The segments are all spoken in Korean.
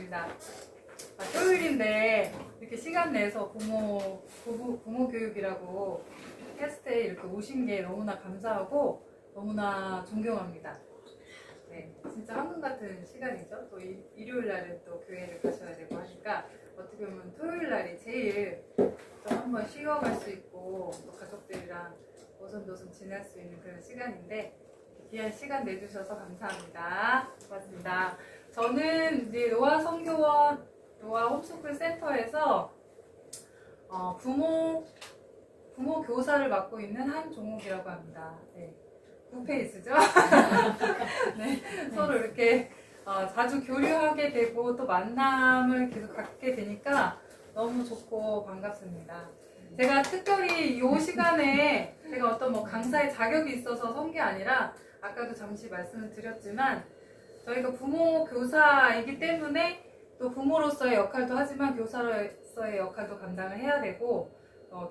반갑습니다. 토요일인데 이렇게 시간 내서 부모 교육이라고 캐스트에 이렇게 오신 게 너무나 감사하고 너무나 존경합니다. 네, 진짜 황금 같은 시간이죠. 또 일요일 날은 또 교회를 가셔야 되고 하니까 어떻게 보면 토요일 날이 제일 좀 한번 쉬어갈 수 있고 또 가족들이랑 오손도손 지낼 수 있는 그런 시간인데 귀한 시간 내주셔서 감사합니다. 고맙습니다. 저는 이제 노아 성교원 노아 홈스쿨 센터에서 부모 교사를 맡고 있는 한종욱이라고 합니다. 네. 구페이스죠? 네. 서로 이렇게 자주 교류하게 되고 또 만남을 계속 갖게 되니까 너무 좋고 반갑습니다. 제가 특별히 이 시간에 제가 어떤 강사의 자격이 있어서 선 게 아니라 아까도 잠시 말씀을 드렸지만 저희가 부모 교사이기 때문에 또 부모로서의 역할도 하지만 교사로서의 역할도 감당을 해야 되고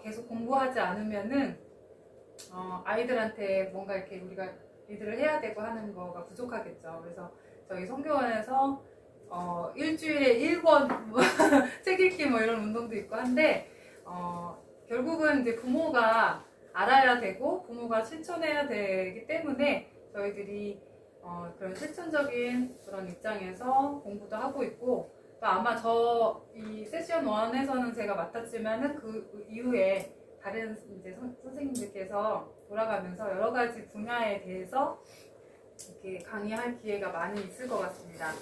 계속 공부하지 않으면은 아이들한테 뭔가 이렇게 우리가 리드를 해야 되고 하는 거가 부족하겠죠. 그래서 저희 성교원에서 일주일에 1권 책 읽기 이런 운동도 있고 한데 결국은 이제 부모가 알아야 되고 부모가 실천해야 되기 때문에 저희들이 그런 실천적인 그런 입장에서 공부도 하고 있고 또 아마 이 세션 1에서는 제가 맡았지만은 그 이후에 다른 이제 선생님들께서 돌아가면서 여러 가지 분야에 대해서 이렇게 강의할 기회가 많이 있을 것 같습니다.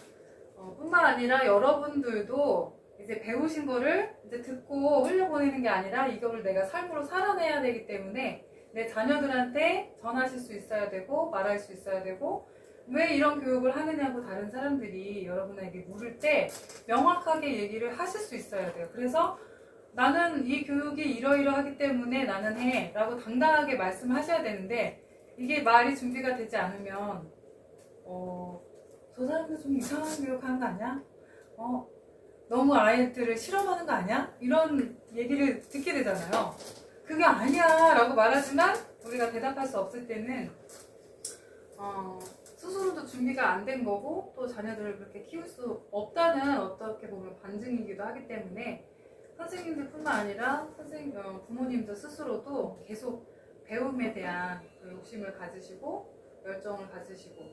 뿐만 아니라 여러분들도 이제 배우신 거를 이제 듣고 흘려보내는 게 아니라 이거를 내가 삶으로 살아내야 되기 때문에 내 자녀들한테 전하실 수 있어야 되고 말할 수 있어야 되고 왜 이런 교육을 하느냐고 다른 사람들이 여러분에게 물을 때 명확하게 얘기를 하실 수 있어야 돼요. 그래서 나는 이 교육이 이러이러하기 때문에 나는 해 라고 당당하게 말씀하셔야 되는데 이게 말이 준비가 되지 않으면 저 사람들 좀 이상한 교육하는 거 아니야? 너무 아이들을 실험하는 거 아니야? 이런 얘기를 듣게 되잖아요. 그게 아니야 라고 말하지만 우리가 대답할 수 없을 때는 스스로도 준비가 안 된 거고 또 자녀들을 그렇게 키울 수 없다는 어떻게 보면 반증이기도 하기 때문에 선생님들 뿐만 아니라 부모님들 스스로도 계속 배움에 대한 그 욕심을 가지시고 열정을 가지시고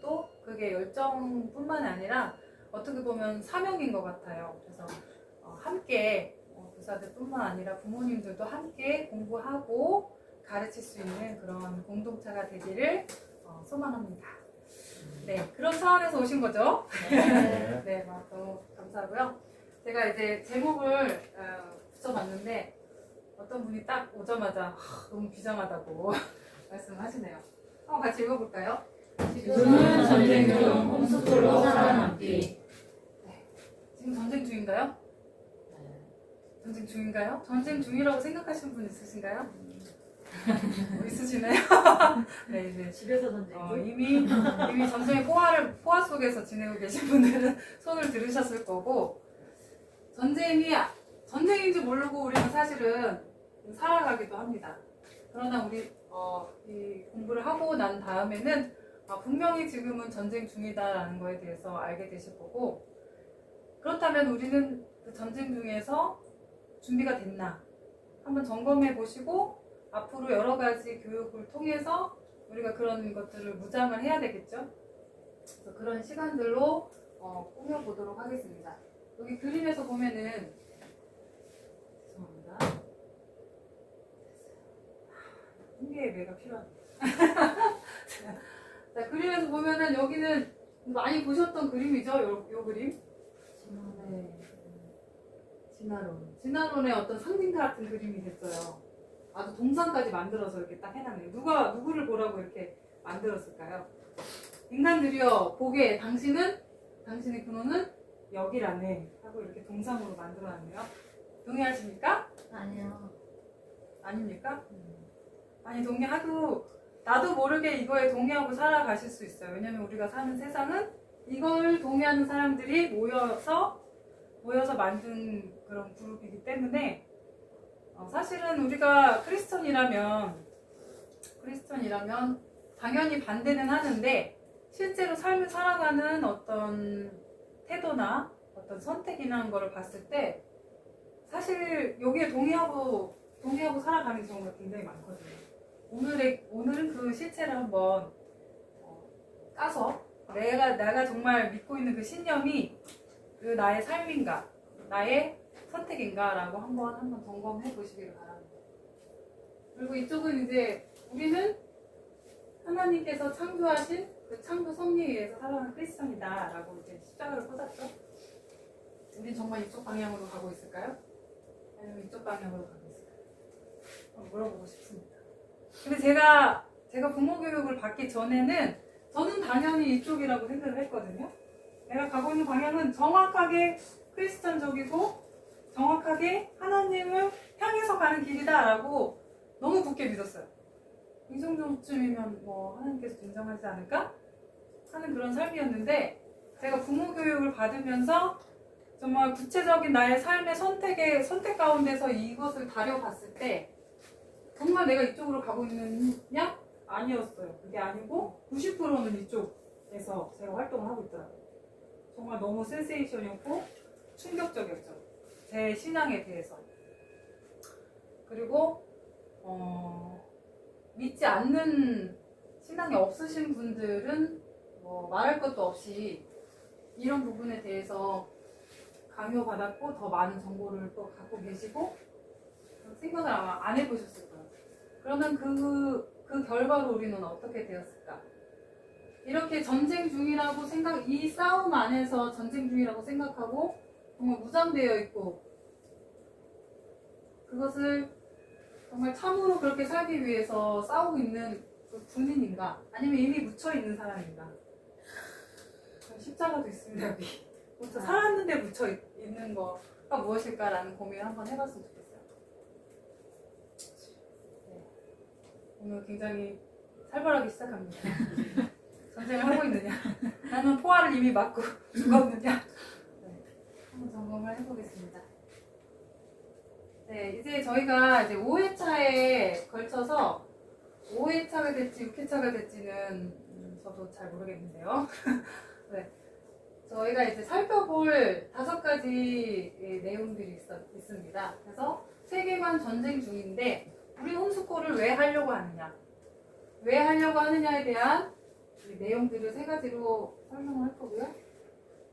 또 그게 열정뿐만 아니라 어떻게 보면 사명인 것 같아요. 그래서 함께 교사들 뿐만 아니라 부모님들도 함께 공부하고 가르칠 수 있는 그런 공동체가 되기를 소망합니다. 네, 그런 차원에서 오신 거죠? 네. 네, 너무 감사하고요. 제가 이제 제목을 붙여봤는데 어떤 분이 딱 오자마자 너무 비장하다고 말씀하시네요. 한번 같이 읽어볼까요? 지금은 전쟁 중 홈스쿨로 살아남기. 네. 지금 전쟁 중인가요? 전쟁 중인가요? 전쟁 중이라고 생각하시는 분 있으신가요? 있으시네요. 네, 이제 집에서 전쟁 중? 이미 전쟁의 포화 속에서 지내고 계신 분들은 손을 들으셨을 거고 전쟁인지 모르고 우리는 사실은 살아가기도 합니다. 그러나 우리 이 공부를 하고 난 다음에는 분명히 지금은 전쟁 중이다라는 거에 대해서 알게 되실 거고 그렇다면 우리는 그 전쟁 중에서 준비가 됐나 한번 점검해 보시고 앞으로 여러 가지 교육을 통해서 우리가 그런 것들을 무장을 해야 되겠죠. 그래서 그런 시간들로 꾸며보도록 하겠습니다. 여기 그림에서 보면은 죄송합니다. 한개의 매가 필요합니다. 자, 그림에서 보면은 여기는 많이 보셨던 그림이죠, 요 그림. 네. 진화론의 어떤 상징 같은 그림이 됐어요. 아주 동상까지 만들어서 이렇게 딱 해놨네요. 누구를 보라고 이렇게 만들었을까요? 인간들이여 보게 당신의 근원은 여기라네 하고 이렇게 동상으로 만들어놨네요. 동의하십니까? 아니요. 아닙니까? 아니 동의하고 나도 모르게 이거에 동의하고 살아가실 수 있어요. 왜냐면 우리가 사는 세상은 이걸 동의하는 사람들이 모여서 만든 그런 그룹이기 때문에 사실은 우리가 크리스천이라면 당연히 반대는 하는데 실제로 삶을 살아가는 어떤 태도나 어떤 선택이라는 거를 봤을 때 사실 여기에 동의하고 살아가는 경우가 굉장히 많거든요. 오늘은 그 실체를 한번 까서 내가 정말 믿고 있는 그 신념이 그 나의 삶인가, 나의 선택인가라고 한번 점검해 보시기를 바랍니다. 그리고 이쪽은 이제 우리는 하나님께서 창조하신 그 창조 섭리에 의해서 살아가는 크리스천이다라고 이제 십자가를 꽂았죠. 우린 정말 이쪽 방향으로 가고 있을까요? 아니면 이쪽 방향으로 가고 있을까요? 물어보고 싶습니다. 근데 제가 부모 교육을 받기 전에는 저는 당연히 이쪽이라고 생각을 했거든요. 내가 가고 있는 방향은 정확하게 크리스천적이고 정확하게 하나님을 향해서 가는 길이다라고 너무 굳게 믿었어요. 이 정도쯤이면 뭐 하나님께서 인정하지 않을까? 하는 그런 삶이었는데 제가 부모 교육을 받으면서 정말 구체적인 나의 삶의 선택 가운데서 이것을 다려봤을 때 정말 내가 이쪽으로 가고 있느냐? 아니었어요. 그게 아니고 90%는 이쪽에서 제가 활동을 하고 있더라고요. 정말 너무 센세이션이었고 충격적이었죠. 제 신앙에 대해서. 그리고 믿지 않는 신앙이 없으신 분들은 뭐 말할 것도 없이 이런 부분에 대해서 강요받았고 더 많은 정보를 또 갖고 계시고 생각을 아마 안 해보셨을 거예요. 그러면 그 결과로 우리는 어떻게 되었을까? 이렇게 전쟁 중이라고 이 싸움 안에서 전쟁 중이라고 생각하고 정말 무장되어 있고 그것을 정말 참으로 그렇게 살기 위해서 싸우고 있는 그 군인인가? 아니면 이미 묻혀있는 사람인가? 십자가도 있습니다, 여기. 살았는데 묻혀있는 거가 무엇일까라는 고민을 한번 해봤으면 좋겠어요. 네. 오늘 굉장히 살벌하게 시작합니다. 전쟁을 하고 있느냐? 나는 포화를 이미 맞고 죽었느냐? 네. 한번 점검을 해보겠습니다. 네, 이제 저희가 이제 5회차에 걸쳐서 5회차가 될지 6회차가 될지는 저도 잘 모르겠는데요. 네, 저희가 이제 살펴볼 5가지 내용들이 있습니다. 그래서 세계관 전쟁 중인데 우리 홈스쿨을 왜 하려고 하느냐? 왜 하려고 하느냐에 대한 내용들을 3가지로 설명을 할 거고요.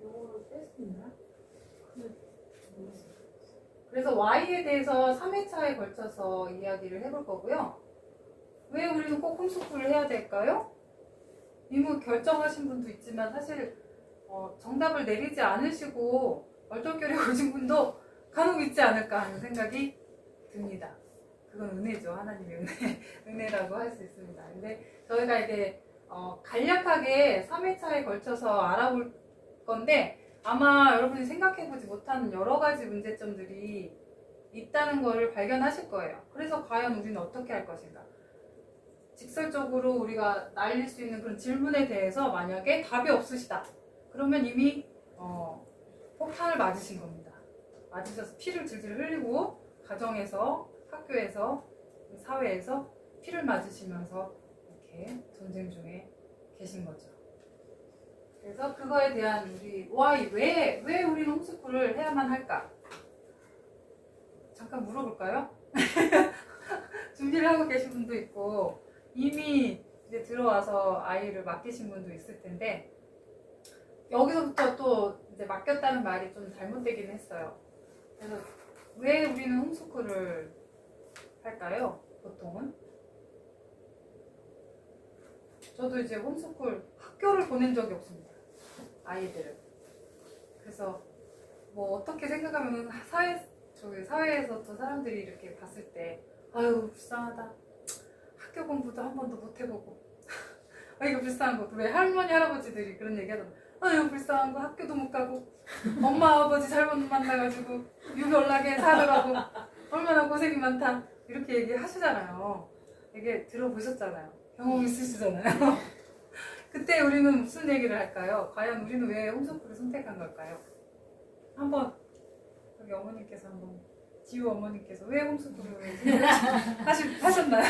이거를 뺄 수 있나? 그래서 Y에 대해서 3회차에 걸쳐서 이야기를 해볼 거고요. 왜 우리는 꼭 홈스쿨을 해야 될까요? 이미 결정하신 분도 있지만 사실 정답을 내리지 않으시고 얼떨결에 오신 분도 간혹 있지 않을까 하는 생각이 듭니다. 그건 은혜죠. 하나님의 은혜라고 할 수 있습니다. 근데 저희가 이제 간략하게 3회차에 걸쳐서 알아볼 건데 아마 여러분이 생각해보지 못하는 여러 가지 문제점들이 있다는 것을 발견하실 거예요. 그래서 과연 우리는 어떻게 할 것인가? 직설적으로 우리가 날릴 수 있는 그런 질문에 대해서 만약에 답이 없으시다. 그러면 이미 폭탄을 맞으신 겁니다. 맞으셔서 피를 질질 흘리고 가정에서, 학교에서, 사회에서 피를 맞으시면서 이렇게 전쟁 중에 계신 거죠. 그래서 그거에 대한 왜 우리는 홈스쿨을 해야만 할까? 잠깐 물어볼까요? 준비를 하고 계신 분도 있고 이미 이제 들어와서 아이를 맡기신 분도 있을 텐데 여기서부터 또 이제 맡겼다는 말이 좀 잘못되긴 했어요. 그래서 왜 우리는 홈스쿨을 할까요? 보통은? 저도 이제 홈스쿨 학교를 보낸 적이 없습니다. 아이들을. 그래서 뭐 어떻게 생각하면 사회에서 또 사람들이 이렇게 봤을 때 아유 불쌍하다. 학교 공부도 한 번도 못 해보고 이거 불쌍한 거. 왜 할머니 할아버지들이 그런 얘기 하잖아. 아유 불쌍한 거 학교도 못 가고 엄마 아버지 잘못 만나가지고 유별나게 살아가고 얼마나 고생이 많다 이렇게 얘기하시잖아요. 얘기 들어보셨잖아요. 경험 있으시잖아요. 그때 우리는 무슨 얘기를 할까요? 과연 우리는 왜 홈스쿨을 선택한 걸까요? 한번 여기 어머님께서 한번 지우 어머님께서 왜 홈스쿨을 하셨나요?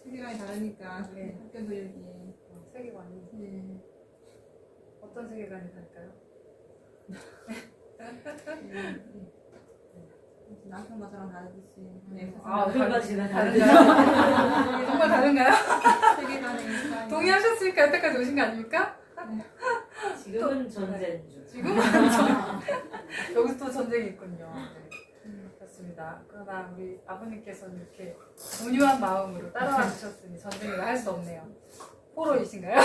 세계관이 다르니까 네. 학교 교육이 세계관이 네. 어떤 세계관이 다를까요? 남편과 저랑 다르듯이. 어디까지나 다른가요? 정말 다른가요? 세계관의 인사이. 동의하셨으니까 여태까지 오신 거 아닙니까? 지금은 전쟁 중. 지금은 여기서 또 전쟁이 있군요. 네. 그렇습니다. 그러나 우리 아버님께서는 이렇게 온유한 마음으로 따라와 주셨으니 전쟁을 할 수 없네요. 포로이신가요?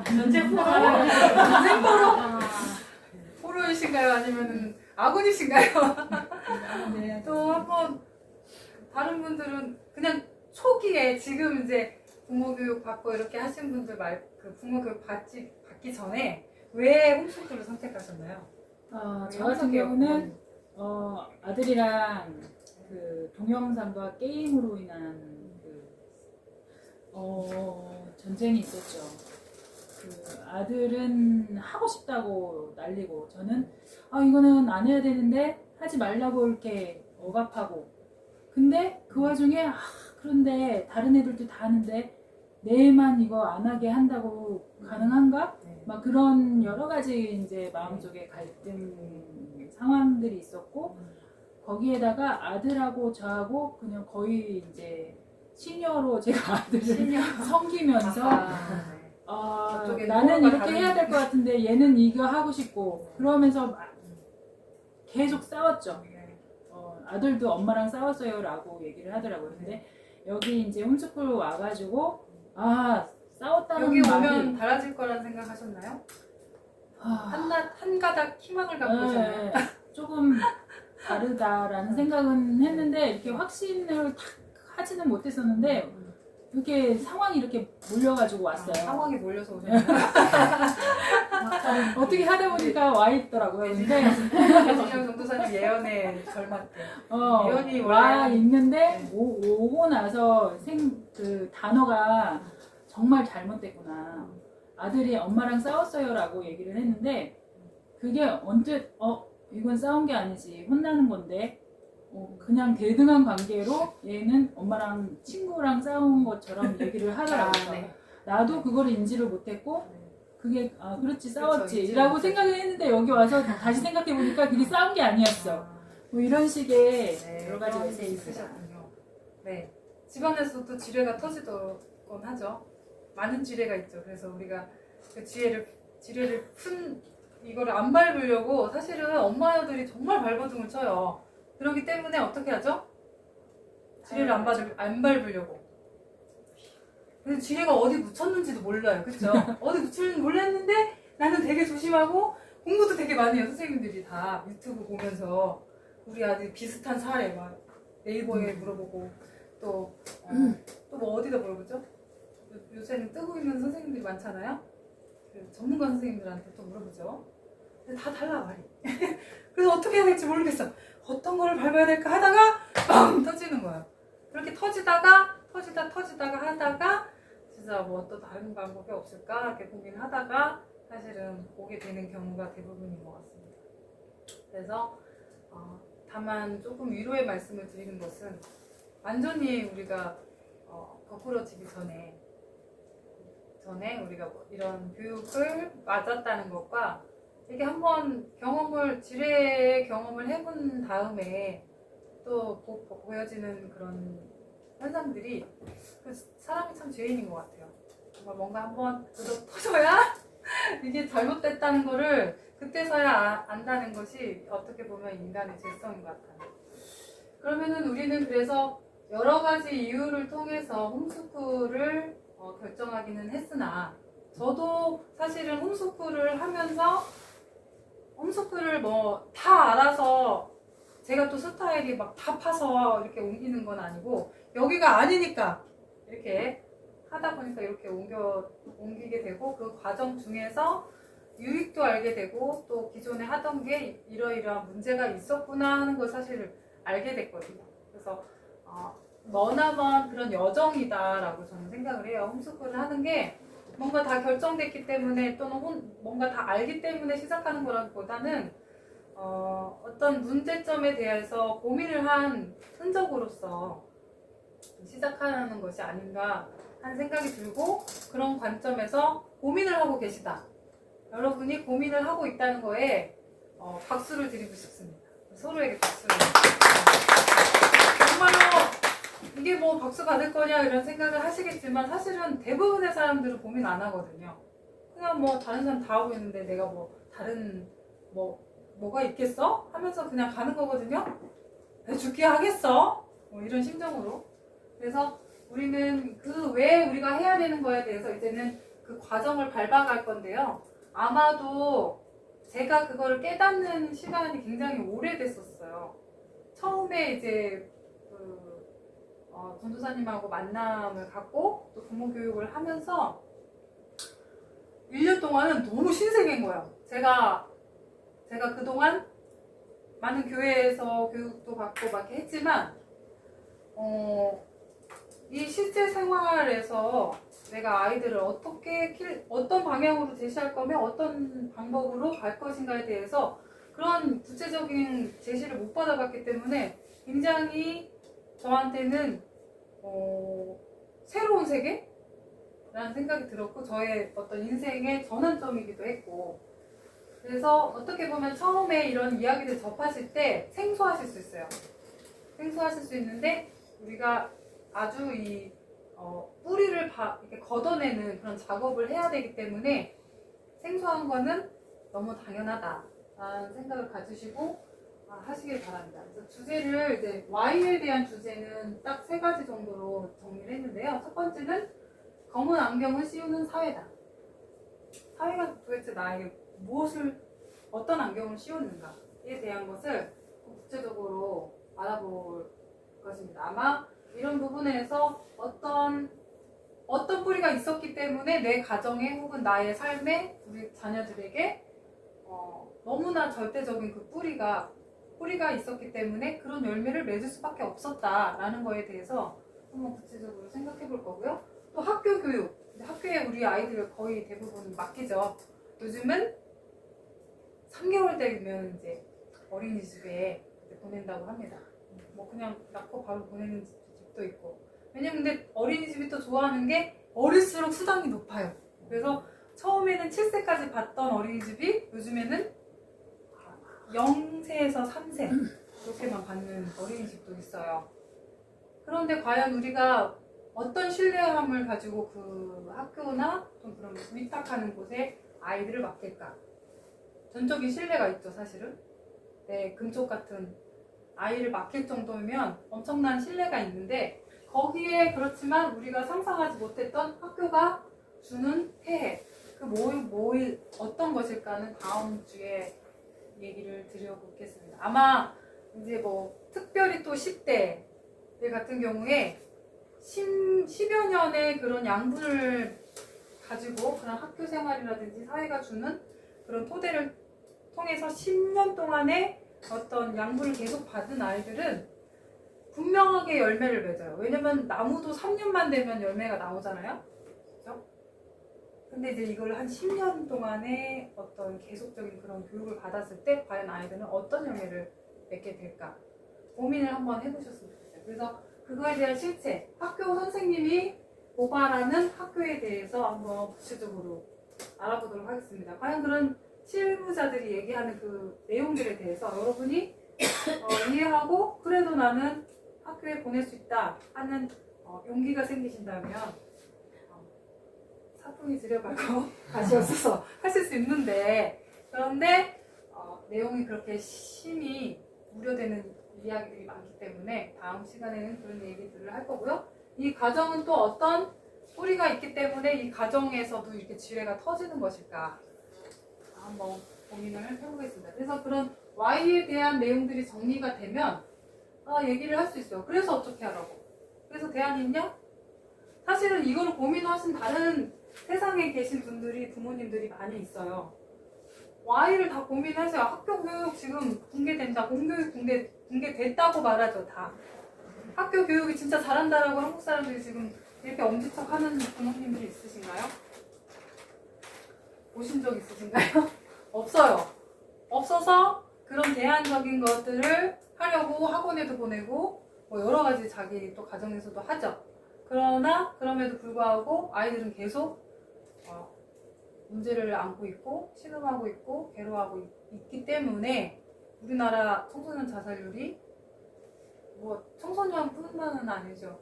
전쟁 포로. 전쟁 포로? 아, 포로이신가요? 아니면 아군이신가요? 네. 또 한번 다른 분들은 그냥 초기에 지금 이제 부모교육 받고 이렇게 하신 분들 그 부모교육 받기 전에 왜 홈스쿨을 선택하셨나요? 저 같은 경우는 아들이랑 그 동영상과 게임으로 인한 전쟁이 있었죠. 그 아들은 하고 싶다고 난리고 저는 이거는 안 해야 되는데 하지 말라고 이렇게 억압하고 근데 그 와중에 그런데 다른 애들도 다 하는데 내만 이거 안 하게 한다고 가능한가? 네. 막 그런 여러 가지 이제 마음속에 갈등 상황들이 있었고 거기에다가 아들하고 저하고 그냥 거의 이제 시녀로 제가 아들을 섬기면서 저쪽에 나는 포로가 이렇게 다른- 해야 될 것 같은데 얘는 이거 하고 싶고 그러면서 막 계속 싸웠죠. 네. 아들도 엄마랑 싸웠어요 라고 얘기를 하더라고요. 근데 여기 이제 홈스쿨 와가지고 싸웠다는 여기 말이 오면 달라질 거란 생각하셨나요? 한 가닥 희망을 갖고 오셨나요? 네, 조금 다르다라는 생각은 했는데 이렇게 확신을 탁 하지는 못했었는데 이렇게 상황이 이렇게 몰려가지고 왔어요. 상황이 몰려서 오셨나요? 어떻게 하다 보니까 와 있더라고요. 근데 지금 전도사님 예언에 걸맞게 예언이 와 원래 있는데 네. 오고 나서 그 단어가 정말 잘못됐구나. 아들이 엄마랑 싸웠어요라고 얘기를 했는데 그게 언뜻 이건 싸운 게 아니지 혼나는 건데 그냥 대등한 관계로 얘는 엄마랑 친구랑 싸운 것처럼 얘기를 하더라고요. 네. 나도 그걸 인지를 못했고 그게 그렇지 싸웠지 인지를 라고 못했죠. 생각을 했는데 여기 와서 다시 생각해보니까 그게 싸운 게 아니었어. 뭐 이런 식의 여러 가지가 그런 게 있었습니다. 있으셨군요. 네. 집안에서도 지뢰가 터지곤 하죠. 많은 지뢰가 있죠. 그래서 우리가 그 지뢰를 이거를 안 밟으려고 사실은 엄마들이 정말 발버둥을 쳐요. 그렇기 때문에 어떻게 하죠? 지뢰를 안 밟으려고. 그래서 지뢰가 어디 묻혔는지도 몰라요. 그쵸? 어디 묻혔는지 몰랐는데 나는 되게 조심하고 공부도 되게 많이 해요. 선생님들이 다 유튜브 보면서 우리 아들 비슷한 사례 막 네이버에 물어보고 또 뭐 어디다 물어보죠? 요새는 뜨고 있는 선생님들이 많잖아요. 그 전문가 선생님들한테 또 물어보죠. 근데 다 달라 말이. 그래서 어떻게 해야 될지 모르겠어. 어떤 거를 밟아야 될까 하다가 빵 터지는 거예요. 그렇게 터지다가 하다가 진짜 뭐 또 다른 방법이 없을까 이렇게 고민하다가 사실은 오게 되는 경우가 대부분인 것 같습니다. 그래서 다만 조금 위로의 말씀을 드리는 것은 완전히 우리가 거꾸러지기 전에 우리가 뭐 이런 교육을 맞았다는 것과 이게 한번 지뢰의 경험을 해본 다음에 또 보여지는 그런 현상들이 그 사람이 참 죄인인 것 같아요. 정말 뭔가 한번 터져야 이게 잘못됐다는 거를 그때서야 안다는 것이 어떻게 보면 인간의 죄성인 것 같아요. 그러면은 우리는 그래서 여러 가지 이유를 통해서 홈스쿨을 결정하기는 했으나 저도 사실은 홈스쿨을 하면서 홈스쿨을 뭐 다 알아서 제가 또 스타일이 막 다 파서 이렇게 옮기는 건 아니고 여기가 아니니까 이렇게 하다 보니까 이렇게 옮기게 되고 그 과정 중에서 유익도 알게 되고 또 기존에 하던 게 이러이러한 문제가 있었구나 하는 걸 사실 알게 됐거든요. 그래서 머나먼 그런 여정이다라고 저는 생각을 해요. 홈스쿨을 하는 게 뭔가 다 결정됐기 때문에 또는 뭔가 다 알기 때문에 시작하는 거라기보다는 어떤 문제점에 대해서 고민을 한 흔적으로서 시작하는 것이 아닌가 하는 생각이 들고 그런 관점에서 고민을 하고 계시다 여러분이 고민을 하고 있다는 거에 박수를 드리고 싶습니다. 서로에게 박수를. 정말로 이게 뭐 박수 받을 거냐 이런 생각을 하시겠지만 사실은 대부분의 사람들은 고민 안 하거든요. 그냥 뭐 다른 사람 다 하고 있는데 내가 뭐 다른 뭐가 있겠어? 하면서 그냥 가는 거거든요. 왜 죽게 하겠어? 뭐 이런 심정으로. 그래서 우리는 그 왜 우리가 해야 되는 거에 대해서 이제는 그 과정을 밟아갈 건데요. 아마도 제가 그거를 깨닫는 시간이 굉장히 오래됐었어요. 처음에 이제 전도사님하고 만남을 갖고 또 부모 교육을 하면서 1년 동안은 너무 신세계인 거예요. 제가 그동안 많은 교회에서 교육도 받고 막 이렇게 했지만 이 실제 생활에서 내가 아이들을 어떤 방향으로 제시할 거면 어떤 방법으로 갈 것인가에 대해서 그런 구체적인 제시를 못 받아봤기 때문에 굉장히 저한테는 새로운 세계라는 생각이 들었고 저의 어떤 인생의 전환점이기도 했고 그래서 어떻게 보면 처음에 이런 이야기를 접하실 때 생소하실 수 있어요. 생소하실 수 있는데 우리가 아주 이 뿌리를 이렇게 걷어내는 그런 작업을 해야 되기 때문에 생소한 거는 너무 당연하다라는 생각을 가지시고 하시길 바랍니다. 그래서 주제를 이제 Y에 대한 주제는 딱 3가지 정도로 정리를 했는데요. 첫 번째는 검은 안경을 씌우는 사회다. 사회가 도대체 나에게 어떤 안경을 씌우는가에 대한 것을 구체적으로 알아볼 것입니다. 아마 이런 부분에서 어떤 뿌리가 있었기 때문에 내 가정에 혹은 나의 삶에 우리 자녀들에게 너무나 절대적인 그 뿌리가 있었기 때문에 그런 열매를 맺을 수밖에 없었다라는 거에 대해서 한번 구체적으로 생각해 볼 거고요. 또 학교 교육. 학교에 우리 아이들을 거의 대부분 맡기죠. 요즘은 3개월 되면 이제 어린이집에 보낸다고 합니다. 뭐 그냥 낳고 바로 보내는 집도 있고. 왜냐면 근데 어린이집이 또 좋아하는 게 어릴수록 수당이 높아요. 그래서 처음에는 7세까지 받던 어린이집이 요즘에는 0세에서 3세 그렇게만 받는 어린이집도 있어요. 그런데 과연 우리가 어떤 신뢰함을 가지고 그 학교나 좀 그런 위탁하는 곳에 아이들을 맡길까? 전적인 신뢰가 있죠, 사실은. 네, 금쪽 같은 아이를 맡길 정도면 엄청난 신뢰가 있는데 거기에 그렇지만 우리가 상상하지 못했던 학교가 주는 폐해 그 어떤 것일까는 다음 주에 얘기를 드려보겠습니다. 아마 이제 뭐 특별히 또 10대 같은 경우에 10여 년의 그런 양분을 가지고 그런 학교 생활이라든지 사회가 주는 그런 토대를 통해서 10년 동안의 어떤 양분을 계속 받은 아이들은 분명하게 열매를 맺어요. 왜냐면 나무도 3년만 되면 열매가 나오잖아요. 그렇죠? 근데 이제 이걸 한 10년 동안의 어떤 계속적인 그런 교육을 받았을 때 과연 아이들은 어떤 열매를 맺게 될까 고민을 한번 해보셨으면 좋겠어요. 그래서 그거에 대한 실체, 학교 선생님이 고발하는 학교에 대해서 한번 구체적으로 알아보도록 하겠습니다. 과연 그런 실무자들이 얘기하는 그 내용들에 대해서 여러분이 이해하고 그래도 나는 학교에 보낼 수 있다 하는 용기가 생기신다면 사풍이 들여가고 다시 없어서 하실 수 있는데 그런데 내용이 그렇게 심히 우려되는 이야기들이 많기 때문에 다음 시간에는 그런 얘기들을 할 거고요. 이 가정은 또 어떤 뿌리가 있기 때문에 이 가정에서도 이렇게 지뢰가 터지는 것일까 한번 고민을 해보겠습니다. 그래서 그런 Y에 대한 내용들이 정리가 되면 얘기를 할 수 있어요. 그래서 어떻게 하라고? 그래서 대안이 있냐? 사실은 이걸 고민하신 다른 세상에 계신 분들이 부모님들이 많이 있어요. Y를 다 고민하세요. 학교 교육 지금 붕괴된다. 공교육 붕괴됐다고 말하죠. 다. 학교 교육이 진짜 잘한다라고 한국 사람들이 지금 이렇게 엄지척하는 부모님들이 있으신가요? 보신 적 있으신가요? 없어요. 없어서 그런 대안적인 것들을 하려고 학원에도 보내고 뭐 여러 가지 자기 또 가정에서도 하죠. 그러나 그럼에도 불구하고 아이들은 계속 문제를 안고 있고 신음하고 있고 괴로워하고 있기 때문에 우리나라 청소년 자살률이 뭐 청소년뿐만은 아니죠.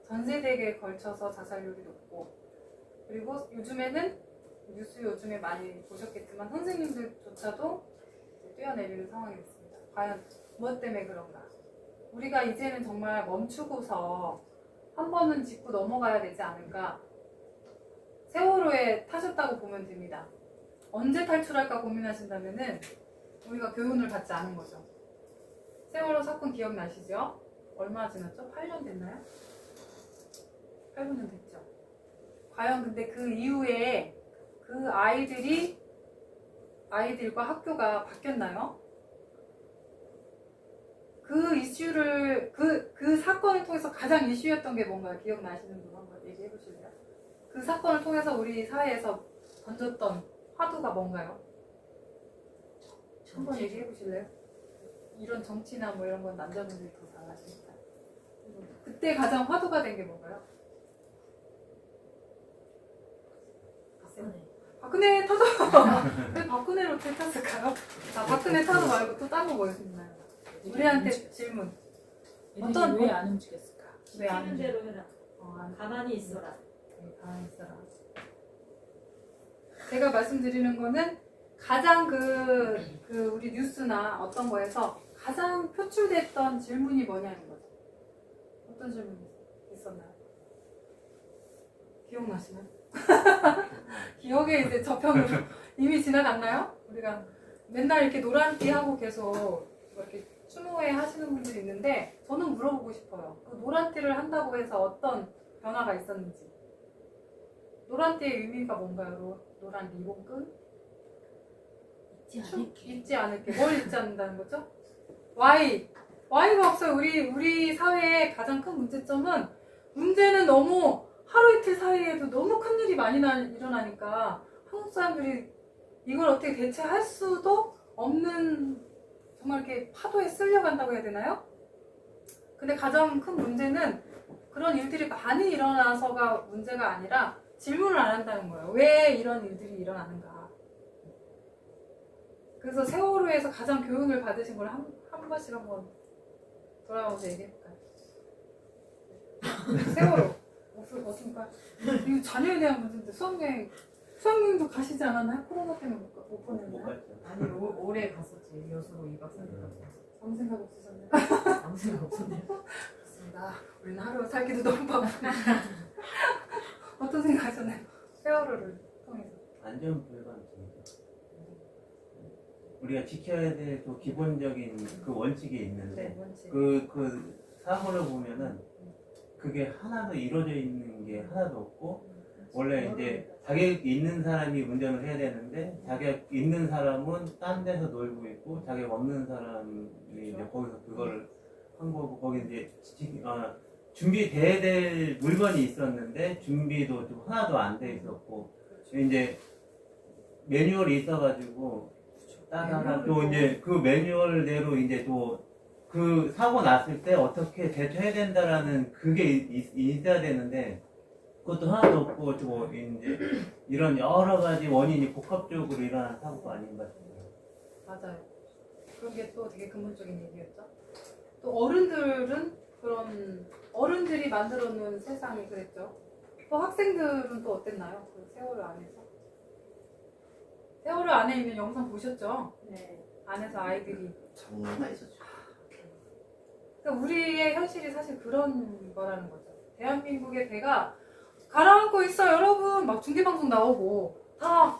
전 세대에 걸쳐서 자살률이 높고 그리고 요즘에는 뉴스 요즘에 많이 보셨겠지만 선생님들조차도 이제 뛰어내리는 상황이 됐습니다. 과연 무엇 때문에 그런가? 우리가 이제는 정말 멈추고서 한 번은 짚고 넘어가야 되지 않을까? 세월호에 타셨다고 보면 됩니다. 언제 탈출할까 고민하신다면은 우리가 교훈을 받지 않은 거죠. 세월호 사건 기억나시죠? 얼마 지났죠? 8년 됐나요? 8, 9년 됐죠. 과연 근데 그 이후에 그 아이들과 학교가 바뀌었나요? 그 이슈를, 그 사건을 통해서 가장 이슈였던 게 뭔가요? 기억나시는 분 한번 얘기해 보실래요? 그 사건을 통해서 우리 사회에서 던졌던 화두가 뭔가요? 한번 얘기해 보실래요? 이런 정치나 뭐 이런 건 남자분들이 더 잘 아시니까. 그때 가장 화두가 된 게 뭔가요? 박근혜 타도 왜 박근혜로 탔을까요? 아, 박근혜 타도 말고 또 딴 거 뭐 있나요? 우리한테 질문. 어떤- 왜 안 움직였을까? 왜 안 시키는 대로 해라. 안 가만히 있어라. 가만히 있어라. 제가 말씀드리는 거는 가장 그 우리 뉴스나 어떤 거에서 가장 표출됐던 질문이 뭐냐는 거죠. 어떤 질문이 있었나요? 기억나시나요? 기억에 이제 저편으로 이미 지나갔나요? 우리가 맨날 이렇게 노란띠 하고 계속 이렇게 추모회 하시는 분들이 있는데 저는 물어보고 싶어요. 그 노란띠를 한다고 해서 어떤 변화가 있었는지. 노란띠의 의미가 뭔가요? 노란 리본끈? 잊지 않을게. 뭘 잊지 않는다는 거죠? Y가 없어요. 우리 사회의 가장 큰 문제점은 문제는 너무 하루 이틀 사이에도 너무 큰일이 많이 일어나니까 한국 사람들이 이걸 어떻게 대체할 수도 없는 정말 이렇게 파도에 쓸려간다고 해야 되나요? 근데 가장 큰 문제는 그런 일들이 많이 일어나서가 문제가 아니라 질문을 안 한다는 거예요. 왜 이런 일들이 일어나는가? 그래서 세월호에서 가장 교훈을 받으신 걸 한 번씩 한번 돌아오면서 얘기해볼까요? 세월호. 어떻습니까? 이거 자녀에 대한 문제인데 수학여행도 가시지 않았나요? 코로나 때문에 못 보냈나요? 아니 올해 갔었지. 여수로 2박 3일 갔었어. 아무 생각 없으셨나요? 아무 생각 없었네. 그렇습니다. 우리는 하루 살기도 너무 바쁘고 어떤 생각하셨나요? 세월호를 통해서 안전불감증이죠. 우리가 지켜야 될 그 기본적인 그 원칙이 있는데 뭔지 그 사고를 보면은 그게 하나도 이루어져 있는 게 하나도 없고 원래 이제 자격 있는 사람이 운전을 해야 되는데 자격 있는 사람은 딴 데서 놀고 있고 자격 없는 사람이 이제 거기서 그거를 한 거고 거기 이제 준비돼야 될 물건이 있었는데 준비도 좀 하나도 안 돼 있었고 이제 매뉴얼이 있어가지고 따다가 또 이제 그 매뉴얼대로 이제 또 그 사고 났을 때 어떻게 대처해야 된다라는 그게 있어야 되는데 그것도 하나도 없고 또 이제 이런 여러 가지 원인이 복합적으로 일어난 사고가 아닌가 싶어요. 맞아요. 그런 게 또 되게 근본적인 얘기였죠. 또 어른들은 그런 어른들이 만들어 놓은 세상이 그랬죠. 또 학생들은 또 어땠나요? 그 세월호 안에서 세월호 안에 있는 영상 보셨죠? 네. 안에서 아이들이 장난가 있었죠. 그러니까 우리의 현실이 사실 그런 거라는 거죠. 대한민국의 배가 가라앉고 있어 여러분 막 중계방송 나오고 다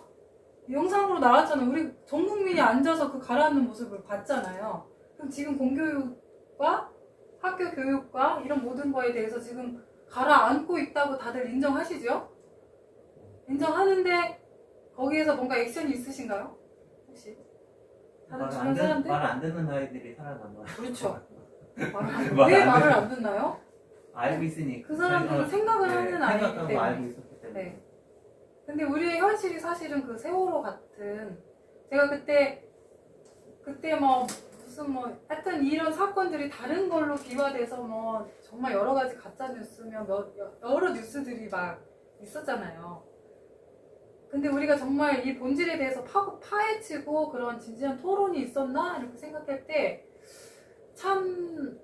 영상으로 나왔잖아요. 우리 전 국민이 앉아서 그 가라앉는 모습을 봤잖아요. 그럼 지금 공교육과 학교 교육과 이런 모든 거에 대해서 지금 가라앉고 있다고 다들 인정하시죠? 인정하는데 거기에서 뭔가 액션이 있으신가요? 혹시? 다들 주변 사람들? 말 안 듣는 아이들이 살아남아. 그렇죠. 왜 말안 말을 안 듣나요? 알고 있으니까. 그 사람들은 생각을 하는 아이기 생각하고 때문에. 알고 있었기 때문에. 네. 근데 우리의 현실이 사실은 그 세월호 같은 제가 그때 뭐 무슨 뭐 하여튼 이런 사건들이 다른 걸로 비화돼서 뭐 정말 여러 가지 가짜 뉴스며 여러 뉴스들이 막 있었잖아요. 근데 우리가 정말 이 본질에 대해서 파헤치고 그런 진지한 토론이 있었나? 이렇게 생각할 때 참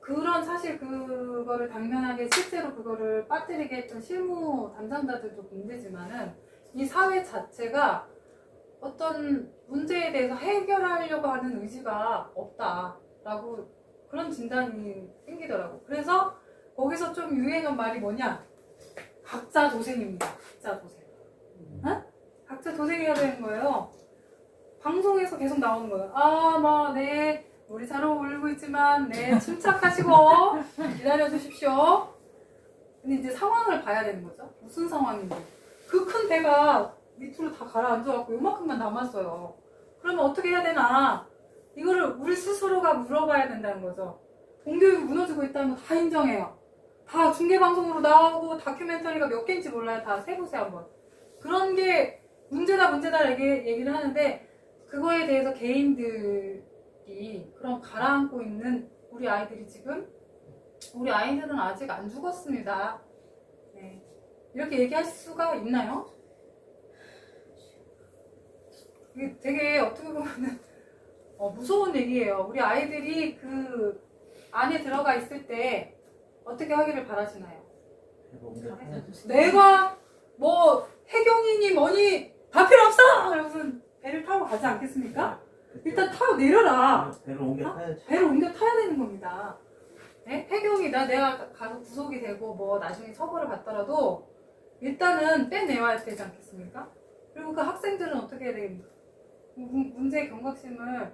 그런 사실 그거를 당면하게 실제로 그거를 빠뜨리게 했던 실무 담당자들도 문제지만은 이 사회 자체가 어떤 문제에 대해서 해결하려고 하는 의지가 없다라고 그런 진단이 생기더라고. 그래서 거기서 좀 유행한 말이 뭐냐? 각자 도생입니다. 각자 도생. 응? 각자 도생해야 되는 거예요. 방송에서 계속 나오는 거예요. 네. 우리 잘 어울리고 있지만, 네. 침착하시고, 기다려 주십시오. 근데 이제 상황을 봐야 되는 거죠. 무슨 상황인지. 그 큰 배가 밑으로 다 가라앉아갖고 요만큼만 남았어요. 그러면 어떻게 해야 되나? 이거를 우리 스스로가 물어봐야 된다는 거죠. 공교육이 무너지고 있다는 거 다 인정해요. 다 중계방송으로 나오고 다큐멘터리가 몇 개인지 몰라요. 다 세보세요 한번. 그런 게 문제다 얘기를 하는데 그거에 대해서 개인들이 그런 가라앉고 있는 우리 아이들이 지금 우리 아이들은 아직 안 죽었습니다. 네. 이렇게 얘기할 수가 있나요? 이게 되게 어떻게 보면은 무서운 얘기예요. 우리 아이들이 그 안에 들어가 있을 때 어떻게 하기를 바라시나요? 내가 뭐 해경이니 뭐니 다 필요 없어! 이러면서 배를 타고 가지 않겠습니까? 일단 타고 내려라. 배를 옮겨 타야지. 배를 옮겨 타야 되는 겁니다. 네? 해경이다 내가 가서 구속이 되고 뭐 나중에 처벌을 받더라도 일단은 빼내와야 되지 않겠습니까? 그리고 그 학생들은 어떻게 해야 됩니까? 문제의 경각심을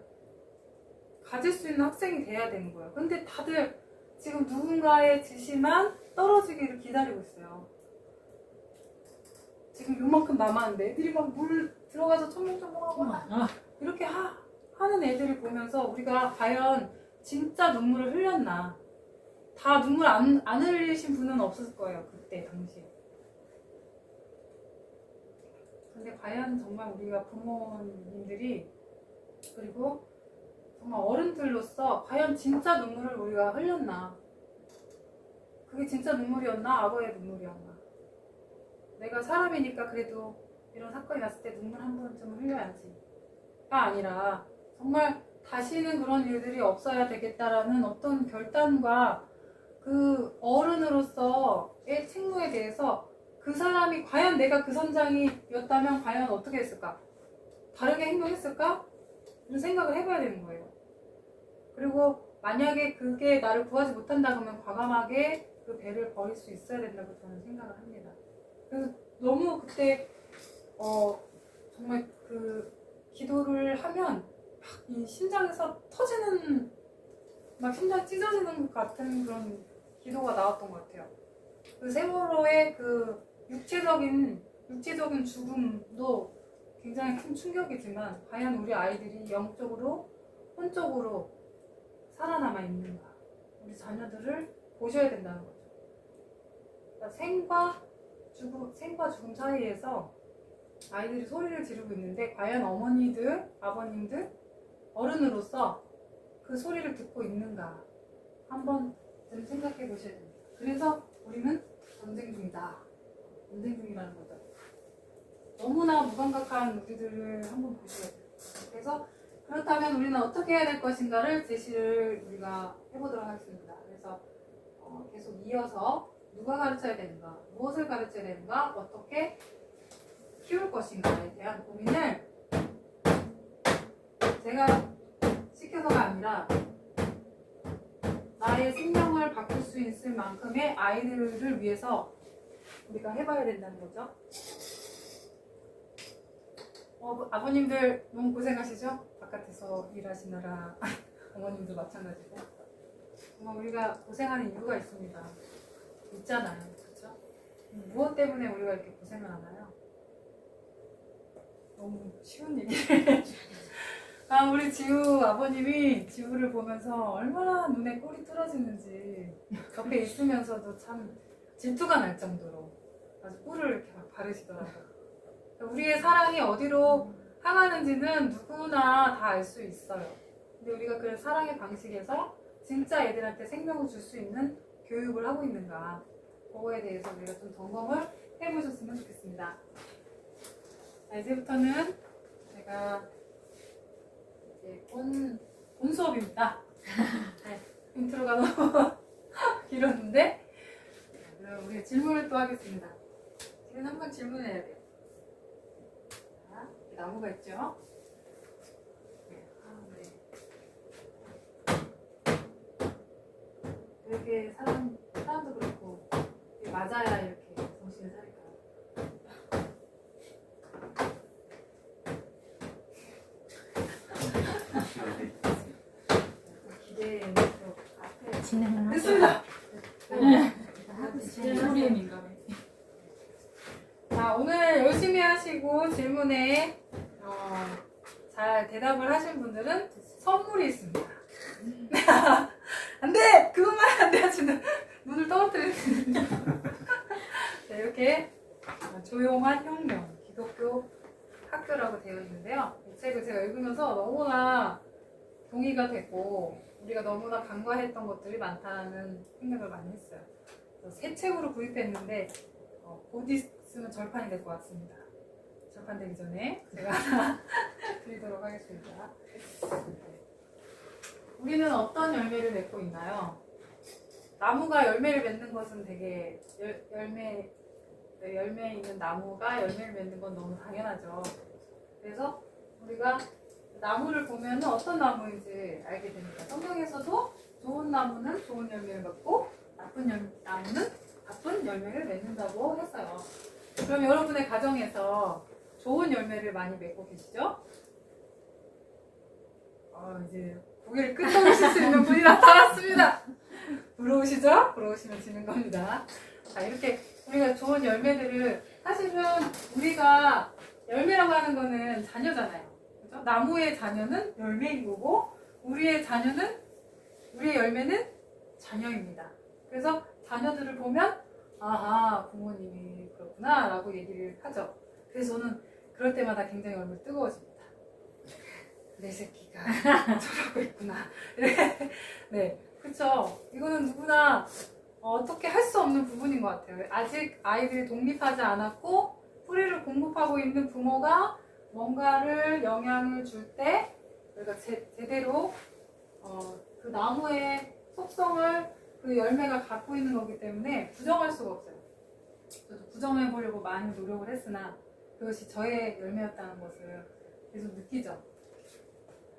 가질 수 있는 학생이 돼야 되는 거예요. 근데 다들 지금 누군가의 지시만 떨어지기를 기다리고 있어요. 지금 요만큼 남았는데 애들이 막 물 들어가서 첨벙첨벙하고 이렇게 하는 애들을 보면서 우리가 과연 진짜 눈물을 흘렸나. 다 눈물 안 흘리신 분은 없었을 거예요. 그때 당시에. 근데 과연 정말 우리가 부모님들이 그리고 정말 어른들로서 과연 진짜 눈물을 우리가 흘렸나. 그게 진짜 눈물이었나? 악어의 눈물이었나. 내가 사람이니까 그래도 이런 사건이 났을 때 눈물 한 번쯤은 흘려야지 가 아니라 정말 다시는 그런 일들이 없어야 되겠다라는 어떤 결단과 그 어른으로서의 책무에 대해서 그 사람이 과연 내가 그 선장이었다면 과연 어떻게 했을까? 다르게 행동했을까? 이런 생각을 해봐야 되는 거예요. 그리고 만약에 그게 나를 구하지 못한다 그러면 과감하게 그 배를 버릴 수 있어야 된다고 저는 생각을 합니다. 그래서 너무 그때 정말 그 기도를 하면 막 이 심장에서 터지는 막 심장 찢어지는 것 같은 그런 기도가 나왔던 것 같아요. 그 세월호의 그 육체적인 죽음도 굉장히 큰 충격이지만 과연 우리 아이들이 영적으로 혼적으로 살아남아 있는가. 우리 자녀들을 보셔야 된다는 거죠. 그러니까 생과 죽음 사이에서 아이들이 소리를 지르고 있는데 과연 어머니들, 아버님들, 어른으로서 그 소리를 듣고 있는가 한번 좀 생각해 보셔야 됩니다. 그래서 우리는 전쟁 중이다. 전쟁 중이라는 거죠. 너무나 무감각한 우리들을 한번 보셔야 돼요. 그래서 그렇다면 우리는 어떻게 해야 될 것인가를 제시를 우리가 해보도록 하겠습니다. 그래서 계속 이어서 누가 가르쳐야 되는가, 무엇을 가르쳐야 되는가, 어떻게 키울 것인가에 대한 고민을 제가 시켜서가 아니라 나의 생명을 바꿀 수 있을 만큼의 아이들을 위해서 우리가 해봐야 된다는 거죠. 아버님들 너무 고생하시죠? 바깥에서 일하시느라 어머님도 마찬가지고 정말 우리가 고생하는 이유가 있잖아요. 그렇죠? 무엇 때문에 우리가 이렇게 고생을 하나요? 너무 쉬운 얘기를 우리 지우 아버님이 지우를 보면서 얼마나 눈에 꼴이 뚫어지는지 옆에 있으면서도 참 질투가 날 정도로 아주 꿀을 이렇게 막 바르시더라고요. 우리의 사랑이 어디로 향하는지는 누구나 다 알 수 있어요. 근데 우리가 그 사랑의 방식에서 진짜 애들한테 생명을 줄 수 있는 교육을 하고 있는가, 그거에 대해서 우리가 좀 점검을 해보셨으면 좋겠습니다. 자, 이제부터는 제가 이제 본 수업입니다. 네, 인트로가 너무 길었는데 그럼 우리 질문을 또 하겠습니다. 지금 항상 질문해야 돼요. 자, 이렇게 나무가 있죠? 네. 이렇게 사람도 그렇고 이게 맞아야 이렇게 정신을 차릴까요? 기대는 또 앞에 진행을 됐습니다. 소리에 민감해. 자, 오늘 열심히 하시고 질문에 잘 대답을 하신 분들은 선물이 있습니다. 안 돼! 그것만 안 돼! 하시는 눈을 떨어뜨리는. 자, 이렇게 조용한 혁명, 기독교 학교라고 되어 있는데요. 이 책을 제가 읽으면서 너무나 동의가 되고 우리가 너무나 간과했던 것들이 많다는 생각을 많이 했어요. 그래서 새 책으로 구입했는데 곧 있으면 절판이 될 것 같습니다. 절판되기 전에 제가 하나 드리도록 하겠습니다. 우리는 어떤 열매를 맺고 있나요? 나무가 열매를 맺는 것은 되게 열매 있는 나무가 열매를 맺는 건 너무 당연하죠. 그래서 우리가 나무를 보면 어떤 나무인지 알게 됩니다. 성경에서도 좋은 나무는 좋은 열매를 맺고 나쁜 나무는 나쁜 열매를 맺는다고 했어요. 그럼 여러분의 가정에서 좋은 열매를 많이 맺고 계시죠? 이제 고개를 끄덕이실 수 있는 분이 나타났습니다. 부러우시죠? 부러우시면 지는 겁니다. 자, 이렇게 우리가 좋은 열매들을 사실은 우리가 열매라고 하는 거는 자녀잖아요. 그죠? 나무의 자녀는 열매인 거고 우리의 열매는 자녀입니다. 그래서 자녀들을 보면 아하 부모님이 그렇구나 라고 얘기를 하죠. 그래서 저는 그럴 때마다 굉장히 얼굴 뜨거워집니다. 내 새끼가 저러고 있구나. 네, 그쵸. 이거는 누구나 어떻게 할 수 없는 부분인 것 같아요. 아직 아이들이 독립하지 않았고 뿌리를 공급하고 있는 부모가 뭔가를 영향을 줄 때 우리가 제대로 그 나무의 속성을 그 열매가 갖고 있는 거기 때문에 부정할 수가 없어요. 저도 부정해 보려고 많이 노력을 했으나 그것이 저의 열매였다는 것을 계속 느끼죠.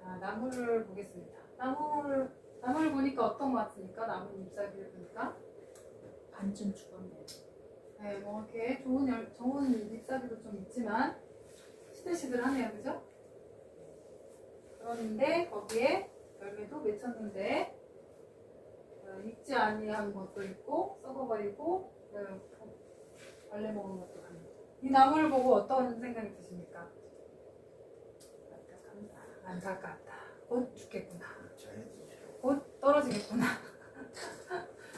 자, 나무를 보겠습니다. 나무를 보니까 어떤 것 같습니까? 나무 잎사귀를 보니까 반쯤 죽었네요. 네, 뭐 이렇게 좋은 잎사귀도 좀 있지만 시들시들하네요, 그죠? 그런데 거기에 열매도 맺혔는데 익지 아니한 것도 있고 썩어버리고 벌레 먹은 것도 합니다. 이 나무를 보고 어떤 생각이 드십니까? 안타깝다. 곧 죽겠구나. 곧 떨어지겠구나.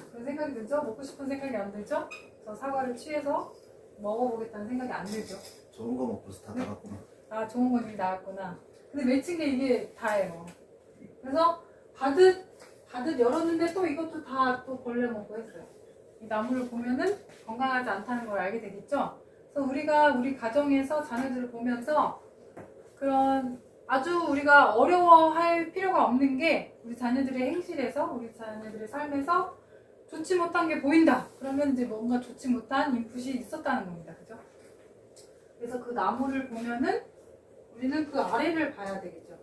그런 생각이 들죠? 먹고 싶은 생각이 안 들죠? 저 사과를 취해서 먹어보겠다는 생각이 안 들죠? 좋은 거 먹고서 다 나갔구나. 아, 좋은 거 이미 나왔구나. 근데 맺힌 게 이게 다예요. 그래서 가득 열었는데 또 이것도 다 또 벌레 먹고 했어요. 이 나무를 보면은 건강하지 않다는 걸 알게 되겠죠? 그래서 우리가 우리 가정에서 자녀들을 보면서 그런 아주 우리가 어려워할 필요가 없는 게 우리 자녀들의 행실에서 우리 자녀들의 삶에서 좋지 못한 게 보인다. 그러면 이제 뭔가 좋지 못한 인풋이 있었다는 겁니다. 그죠? 그래서 그 나무를 보면은 우리는 그 아래를 봐야 되겠죠.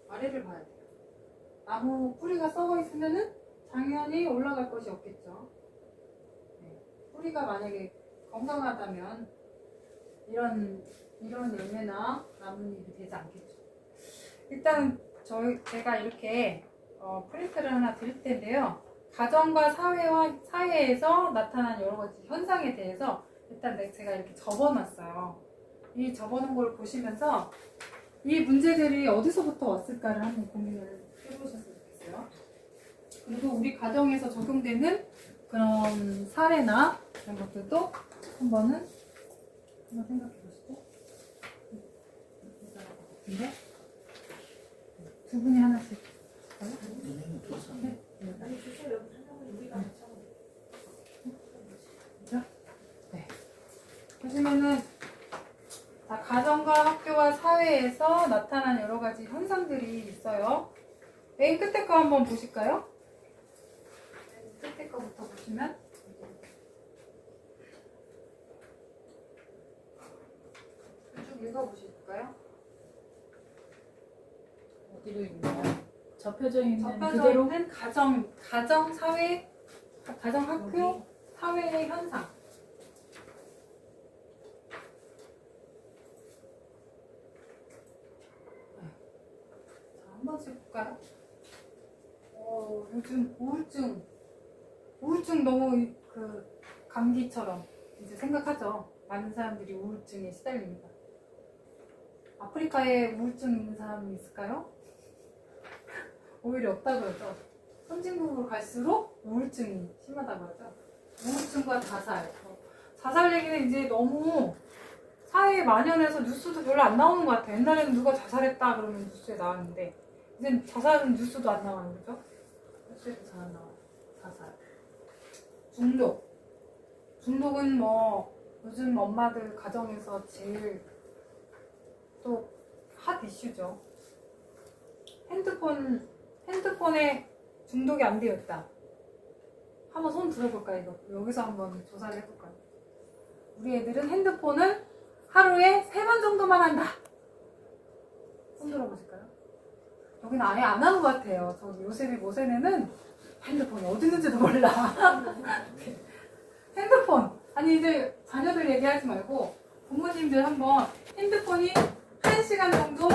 아래를 봐야 돼요. 나무 뿌리가 썩어 있으면은 당연히 올라갈 것이 없겠죠. 네. 뿌리가 만약에 건강하다면 이런 열매나 나뭇잎이 되지 않겠죠. 일단 제가 이렇게 프린트를 하나 드릴 텐데요. 가정과 사회에서 나타난 여러 가지 현상에 대해서 일단 제가 이렇게 접어놨어요. 이 접어놓은 걸 보시면서 이 문제들이 어디서부터 왔을까를 한번 고민을 해보셨으면 좋겠어요. 그리고 우리 가정에서 적용되는 그런 사례나 그런 것들도 한번 생각해 보시고 같은데 두 분이 하나씩 네. 아니 주세요. 설명을 우리가 맞춰. 그죠? 네. 보시면은 사회에서 나타난 여러 가지 현상들이 있어요. 맨 끝에 거 한번 보실까요? 맨 끝에 거부터 보시면 쭉 읽어보실까요? 어디로 있나요? 접혀져 있는 접혀져 그대로 있는 가정, 사회, 가정, 학교, 사회의 현상. 자, 한 번씩 볼까요? 요즘 우울증 너무 그 감기처럼 이제 생각하죠. 많은 사람들이 우울증에 시달립니다. 아프리카에 우울증 있는 사람이 있을까요? 오히려 없다고 그러죠. 선진국으로 갈수록 우울증이 심하다고 하죠. 우울증과 자살. 자살 얘기는 이제 너무 사회에 만연해서 뉴스도 별로 안 나오는 것 같아요. 옛날에는 누가 자살했다 그러면 뉴스에 나왔는데 이제 자살은 뉴스도 안 나와요. 그죠? 뉴스에도 잘 안 나와요. 자살. 중독은 뭐 요즘 엄마들 가정에서 제일 또 핫 이슈죠. 핸드폰에 중독이 안 되어 있다. 한번 손 들어볼까요? 이거 여기서 한번 조사를 해볼까요? 우리 애들은 핸드폰을 하루에 3번 정도만 한다. 손 들어보실까요? 여기는 아예 안 하는 것 같아요. 저기 요셉이 모세네는 핸드폰이 어디 있는지도 몰라. 핸드폰. 아니 이제 자녀들 얘기하지 말고 부모님들 한번 핸드폰이 1시간 정도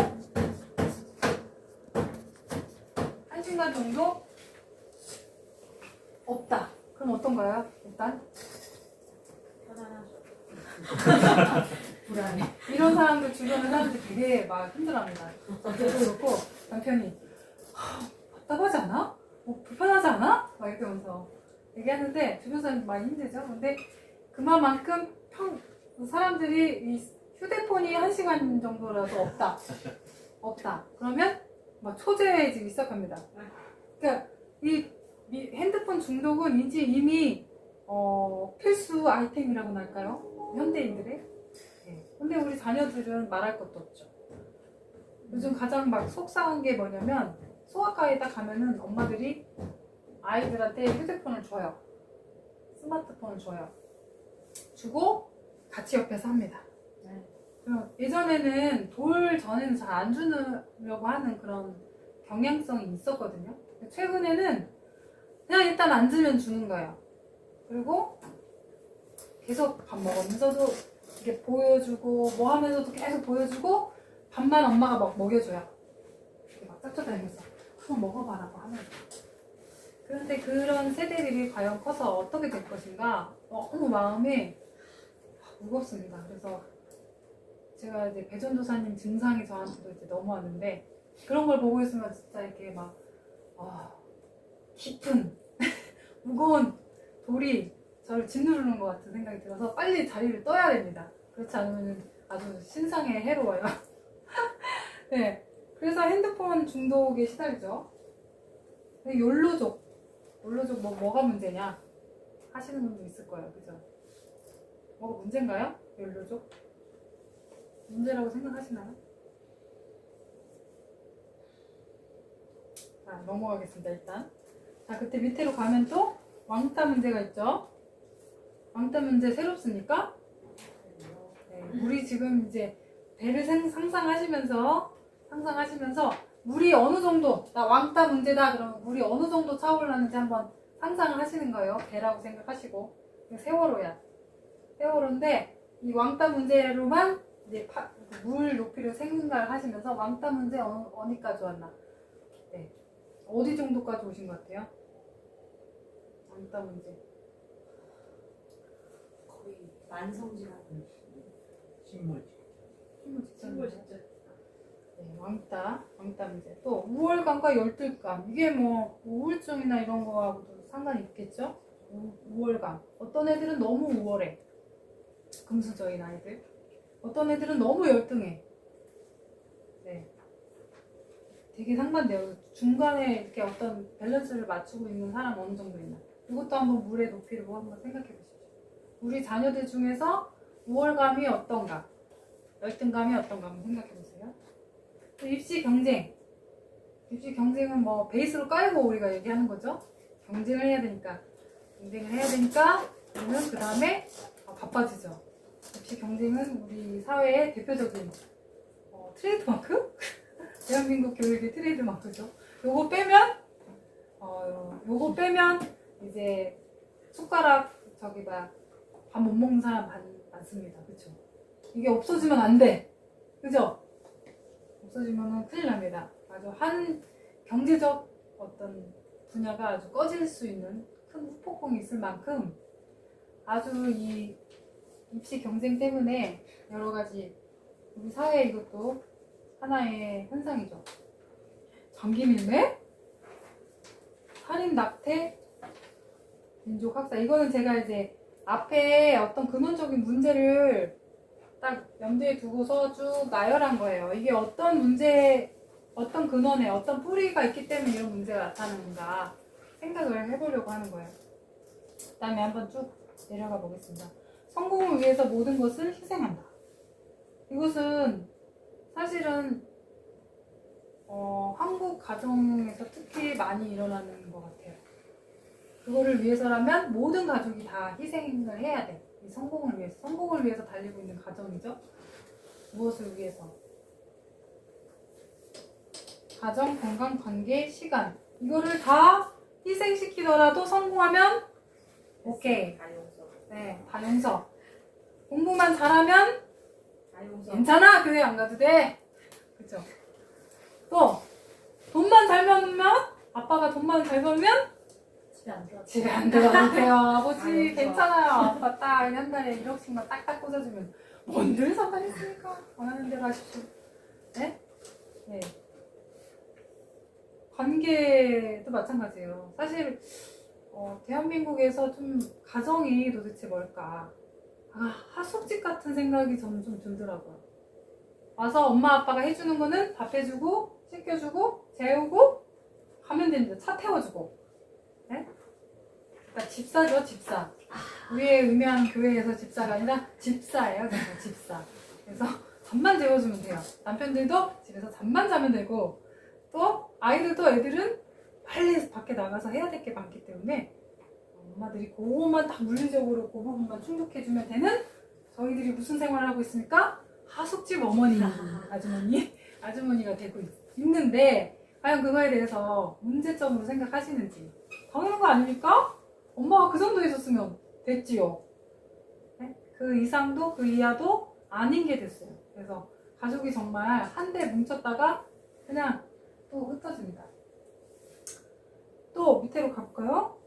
1시간 정도 없다. 그럼 어떤가요? 일단 불안해. 이런 사람들 주변의 사람들 되게 막 힘들어합니다. 저도 그렇고 남편이 답답하지 않아? 뭐 불편하지 않아? 막 이렇게 하면서 얘기하는데 주변 사람들 많이 힘들죠. 근데 그만큼 사람들이 이 휴대폰이 1시간 정도라도 없다. 그러면 막 초조해지기 시작합니다. 그러니까 이 핸드폰 중독은 이미 필수 아이템이라고나 할까요? 현대인들의. 네. 근데 우리 자녀들은 말할 것도 없죠. 요즘 가장 막 속상한 게 뭐냐면 소아과에 딱 가면은 엄마들이 아이들한테 휴대폰을 줘요. 스마트폰을 줘요. 주고 같이 옆에서 합니다. 예전에는 전에는 잘 안 주려고 하는 그런 경향성이 있었거든요. 최근에는 그냥 일단 앉으면 주는 거예요. 그리고 계속 밥 먹으면서도 이렇게 보여주고 뭐 하면서도 계속 보여주고 밥만 엄마가 막 먹여줘요. 이렇게 막 짝짝다니면서 한번 먹어봐라고 하면서. 그런데 그런 세대들이 과연 커서 어떻게 될 것인가 너무 마음이 무겁습니다. 그래서 제가 이제 배전도사님 증상이 저한테도 이제 넘어왔는데 그런 걸 보고 있으면 진짜 이렇게 막 깊은 무거운 돌이 저를 짓누르는 것 같은 생각이 들어서 빨리 자리를 떠야 됩니다. 그렇지 않으면 아주 신상에 해로워요. 네, 그래서 핸드폰 중독에 시달리죠. 욜로족 뭐가 문제냐 하시는 분도 있을 거예요. 그죠? 뭐가 문제인가요? 욜로족? 문제라고 생각하시나요? 자, 넘어가겠습니다. 일단 자, 그때 밑으로 가면 또 왕따 문제가 있죠. 왕따 문제 새롭습니까? 네, 우리 지금 이제 배를 상상하시면서 물이 어느 정도 나 왕따 문제다 그러면 물이 어느 정도 차오르는지 한번 상상을 하시는 거예요. 배라고 생각하시고 세월호인데 이 왕따 문제로만 이제 물 높이를 생각을 하시면서 왕따 문제 어디까지 왔나? 네. 어디 정도까지 오신 것 같아요? 왕따 문제. 거의 만성질환. 식물 친구 진짜. 네, 왕따 문제. 또 우월감과 열등감. 이게 뭐 우울증이나 이런 거하고도 상관이 있겠죠? 우월감. 어떤 애들은 너무 우월해. 금수저인 아이들. 어떤 애들은 너무 열등해. 네. 되게 상반돼요. 중간에 이렇게 어떤 밸런스를 맞추고 있는 사람 어느 정도 있나. 이것도 한번 물의 높이로 한번 생각해 보십시오. 우리 자녀들 중에서 우월감이 어떤가? 열등감이 어떤가 한번 생각해 보세요. 또 입시 경쟁. 입시 경쟁은 뭐 베이스로 깔고 우리가 얘기하는 거죠. 경쟁을 해야 되니까. 경쟁을 해야 되니까 우리는 그 다음에 바빠지죠. 입시 경쟁은 우리 사회의 대표적인 트레이드마크? 대한민국 교육의 트레이드마크죠. 요거 빼면 이제 숟가락 밥 못 먹는 사람 많습니다. 그쵸? 이게 없어지면 안 돼. 그죠? 없어지면 큰일 납니다. 아주 한 경제적 어떤 분야가 아주 꺼질 수 있는 큰 후폭풍이 있을 만큼 아주 이 입시 경쟁 때문에 여러 가지 우리 사회에 이것도 하나의 현상이죠. 전기밀매, 살인 낙태, 민족 학살. 이거는 제가 이제 앞에 어떤 근원적인 문제를 딱 염두에 두고서 쭉 나열한 거예요. 이게 어떤 문제, 어떤 근원에 어떤 뿌리가 있기 때문에 이런 문제가 나타나는가 생각을 해보려고 하는 거예요. 그 다음에 한번 쭉 내려가 보겠습니다. 성공을 위해서 모든 것을 희생한다. 이것은 사실은 한국 가정에서 특히 많이 일어나는 것 같아요. 그거를 위해서라면 모든 가족이 다 희생을 해야 돼. 이 성공을 위해서 달리고 있는 가정이죠. 무엇을 위해서? 가정, 건강, 관계, 시간. 이거를 다 희생시키더라도 성공하면 오케이. 다용서. 네, 다 용서. 공부만 잘하면 다용서. 괜찮아. 교회 안 가도 돼. 그죠? 또 돈만 잘 벌면 아빠가 돈만 잘 벌면 집에 안 들어. 집에 안 들어가도 돼요. 아버지 아유, 괜찮아요. 아빠 딱 한 달에 1억씩만 딱딱 꽂아주면 뭔들 상관있습니까? 원하는 대로 하십시오. 네? 네. 관계도 마찬가지예요. 사실 대한민국에서 좀 가정이 도대체 뭘까? 하숙집 같은 생각이 저는 좀 들더라고요. 와서 엄마 아빠가 해주는 거는 밥 해주고 씻겨주고 재우고 가면 됩니다. 차 태워주고. 네? 그러니까 집사죠, 집사. 우리의 의미하는 교회에서 집사가 아니라 집사예요. 그래서 집사. 그래서 잠만 재워주면 돼요. 남편들도 집에서 잠만 자면 되고 또 아이들도 애들은 빨리 밖에 나가서 해야 될 게 많기 때문에 엄마들이 그것만 딱 물리적으로 그 부분만 충족해주면 되는 저희들이 무슨 생활을 하고 있습니까? 하숙집 어머니, 아주머니가 되고 있는데 과연 그거에 대해서 문제점으로 생각하시는지 당연한 거 아닙니까? 엄마가 그 정도 해줬으면 됐지요. 네? 그 이상도 그 이하도 아닌 게 됐어요. 그래서 가족이 정말 한데 뭉쳤다가 그냥 또 흩어집니다. 또 밑으로 가볼까요?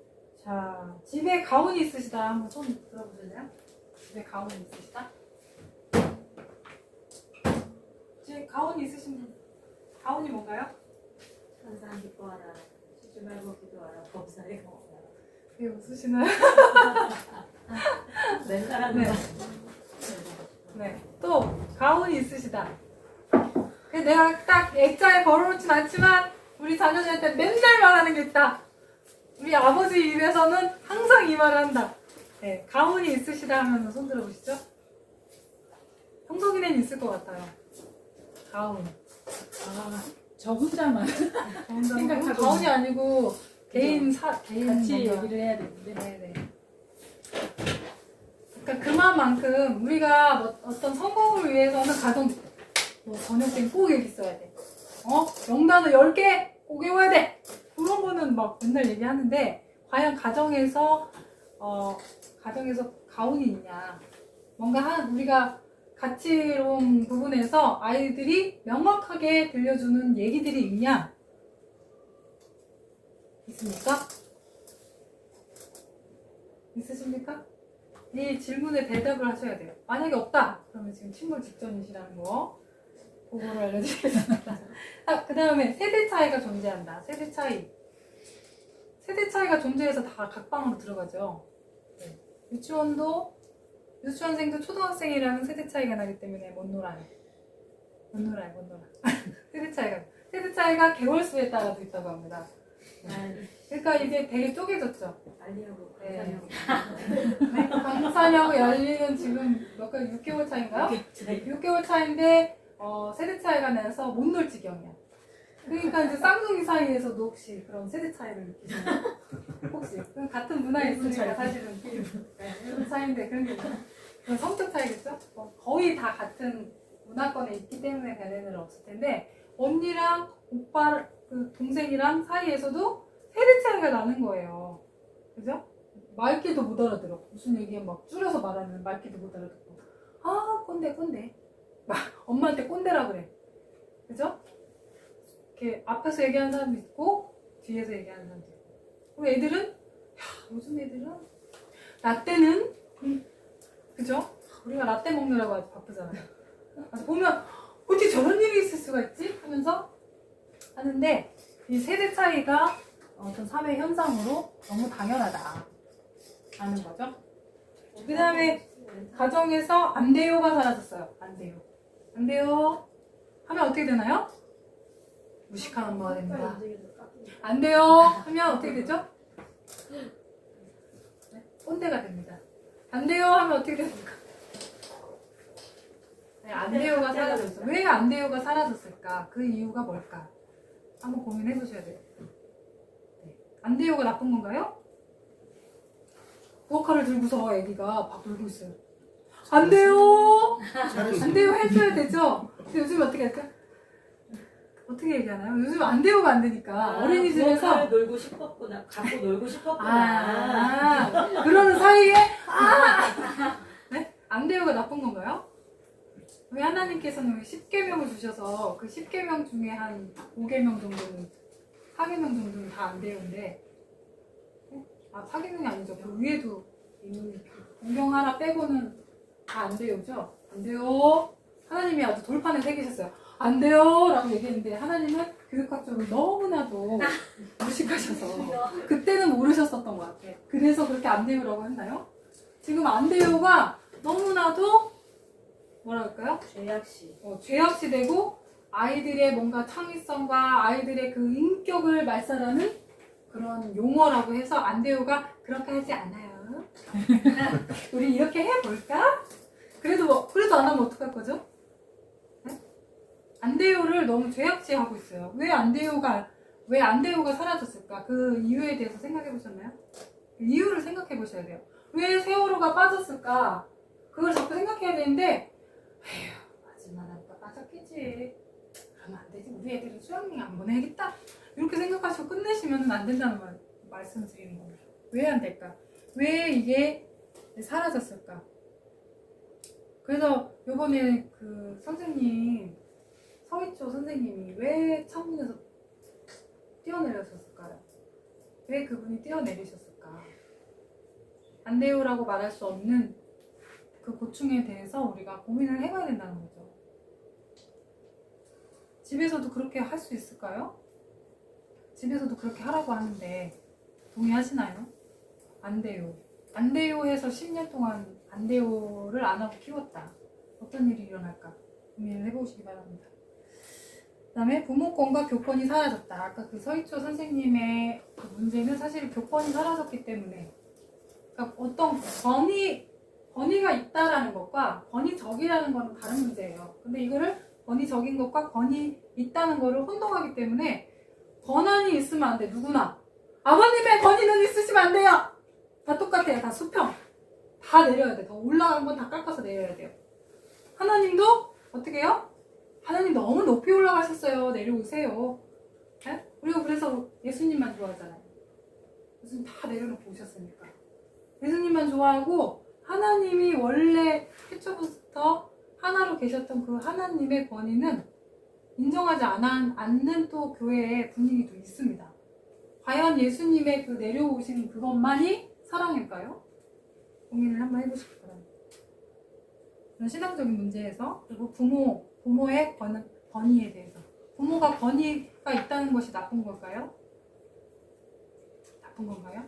자, 집에 가훈이 있으시다. 한번 손 들어보실래요? 집에 가훈이 있으시다. 집에 가훈이 있으신 분. 가훈이 뭔가요? 항상 기뻐하라. 쉬지 말고 기도하라. 범사에 감사하라. 왜 웃으시나요? 맨사람은 네. 네. 또 가훈이 있으시다. 내가 딱 액자에 걸어놓진 않지만 우리 자녀들한테 맨날 말하는 게 있다. 우리 아버지 입에서는 항상 이 말을 한다. 네, 가훈이 있으시다 하면 손 들어보시죠. 형석이는 있을 것 같아요. 가훈. 저 혼자만 생각하고 가훈이 아니고 개인 개인 같이 뭔가. 얘기를 해야 되는데. 네네. 그러니까 그만큼 우리가 어떤 성공을 위해서는 가정 저녁 때는 꼭 여기 있어야 돼. 명단어 10개 꼭 외워야 돼. 그런 거는 막 맨날 얘기하는데 과연 가정에서 가훈이 있냐? 뭔가 우리가 가치로운 부분에서 아이들이 명확하게 들려주는 얘기들이 있냐? 있습니까? 있으십니까? 이 질문에 대답을 하셔야 돼요. 만약에 없다! 그러면 지금 침몰 직전이시라는 거 그거를 알려드리겠습니다. 그 다음에 세대 차이가 존재한다. 세대 차이가 존재해서 다 각방으로 들어가죠. 네. 유치원생도 초등학생이랑 세대 차이가 나기 때문에 못 놀아요. 세대 차이가 개월 수에 따라도 있다고 합니다. 그러니까 이제 되게 쪼개졌죠. 알리하고 네. 감사하고. 4년하고 열리는 지금 몇 개, 6개월 차인가요? 6개월 차인데 세대 차이가 나서 못 놀 지경이야. 그러니까 이제 쌍둥이 사이에서도 혹시 그런 세대 차이를 느끼시나요? 혹시 그럼 같은 문화에 있으니까 사실은 그런 차이인데 그런 성격 차이겠죠? 거의 다 같은 문화권에 있기 때문에 변해는 없을 텐데 언니랑 오빠 그 동생이랑 사이에서도 세대 차이가 나는 거예요. 그죠? 말귀도 못 알아들어. 무슨 얘기에 막 줄여서 말하면 말귀도 못 알아듣고. 아, 꼰대. 막 엄마한테 꼰대라 그래. 그죠? 이렇게 앞에서 얘기하는 사람도 있고, 뒤에서 얘기하는 사람도 있고. 그리고 애들은, 요즘 애들은, 라떼는, 그죠? 우리가 라떼 먹느라고 아주 바쁘잖아요. 보면, 어떻게 저런 일이 있을 수가 있지? 하면서 하는데, 이 세대 차이가 어떤 사회 현상으로 너무 당연하다. 하는 거죠. 그 다음에 가정에서 안 돼요가 사라졌어요. 안 돼요 하면 어떻게 되나요? 무식한 엄마가 됩니다. 안 돼요 하면 어떻게 되죠? 네? 꼰대가 됩니다. 안 돼요 하면 어떻게 됩니까? 네, 안 돼요가 사라졌어. 왜 안 돼요가 사라졌을까? 그 이유가 뭘까? 한번 고민해 보셔야 돼요. 네. 안 돼요가 나쁜 건가요? 부엌칼을 들고서 애기가 밥 돌고 있어요. 안 돼요! 안 돼요 해줘야 되죠? 근데 요즘 어떻게 할까? 어떻게 얘기하나요? 요즘 안 돼요가 안 되니까 어린이집에서 놀고 싶었구나. 갖고 놀고 싶었구나. 그러는 사이에 네? 안 돼요가 나쁜 건가요? 왜 하나님께서는 10계명을 주셔서 그 10계명 중에 한 5계명 정도는 4계명 정도는 다 안 돼요인데 4계명이 아니죠. 그 위에도 있는 공경 하나 빼고는 다 안 돼요죠? 안 돼요. 하나님이 아주 돌판에 새기셨어요. 안 돼요 라고 얘기했는데 하나님은 교육학적으로 너무나도 무식하셔서 그때는 모르셨었던 것 같아요. 그래서 그렇게 안 돼요라고 했나요? 지금 안 돼요가 너무나도 뭐랄까요? 죄악시 되고 아이들의 뭔가 창의성과 아이들의 그 인격을 말살하는 그런 용어라고 해서 안 돼요가 그렇게 하지 않아요. 우리 이렇게 해볼까? 그래도 안 하면 어떡할 거죠? 네? 안 돼요를 너무 죄악시하고 있어요. 왜 안 돼요가 사라졌을까? 그 이유에 대해서 생각해 보셨나요? 그 이유를 생각해 보셔야 돼요. 왜 세월호가 빠졌을까? 그걸 자꾸 생각해야 되는데 에휴, 맞을만 하니까 빠졌겠지. 그러면 안 되지. 우리 애들은 수학여행 안 보내야겠다. 이렇게 생각하시고 끝내시면 안 된다는 말씀을 드리는 겁니다. 왜 안 될까? 왜 이게 사라졌을까? 그래서 요번에 그 선생님, 서희초 선생님이 왜 창문에서 뛰어내리셨을까요? 왜 그분이 뛰어내리셨을까? 안 돼요라고 말할 수 없는 그 고충에 대해서 우리가 고민을 해봐야 된다는 거죠. 집에서도 그렇게 할 수 있을까요? 집에서도 그렇게 하라고 하는데 동의하시나요? 안 돼요. 안 돼요 해서 10년 동안 안 돼요를 안 하고 키웠다. 어떤 일이 일어날까? 고민을 해보시기 바랍니다. 그 다음에 부모권과 교권이 사라졌다. 아까 그 서희초 선생님의 그 문제는 사실 교권이 사라졌기 때문에 그러니까 어떤 권위가 있다라는 것과 권위적이라는 건 다른 문제예요. 근데 이거를 권위적인 것과 권위 있다는 거를 혼동하기 때문에 권한이 있으면 안 돼. 누구나. 아버님의 권위는 있으시면 안 돼요. 다 똑같아요. 다 수평. 다 내려야 돼. 더 올라간 건 다 깎아서 내려야 돼요. 하나님도 어떻게 해요? 하나님 너무 높이 올라가셨어요. 내려오세요. 네? 우리가 그래서 예수님만 좋아하잖아요. 예수님 다 내려놓고 오셨으니까. 예수님만 좋아하고 하나님이 원래 태초부터 하나로 계셨던 그 하나님의 권위는 인정하지 않는 또 교회의 분위기도 있습니다. 과연 예수님의 그 내려오신 그것만이 사랑일까요? 고민을 한번 해보시기 바랍니다. 그런 신앙적인 문제에서 그리고 부모의 권위에 대해서 부모가 권위가 있다는 것이 나쁜 걸까요? 나쁜 건가요?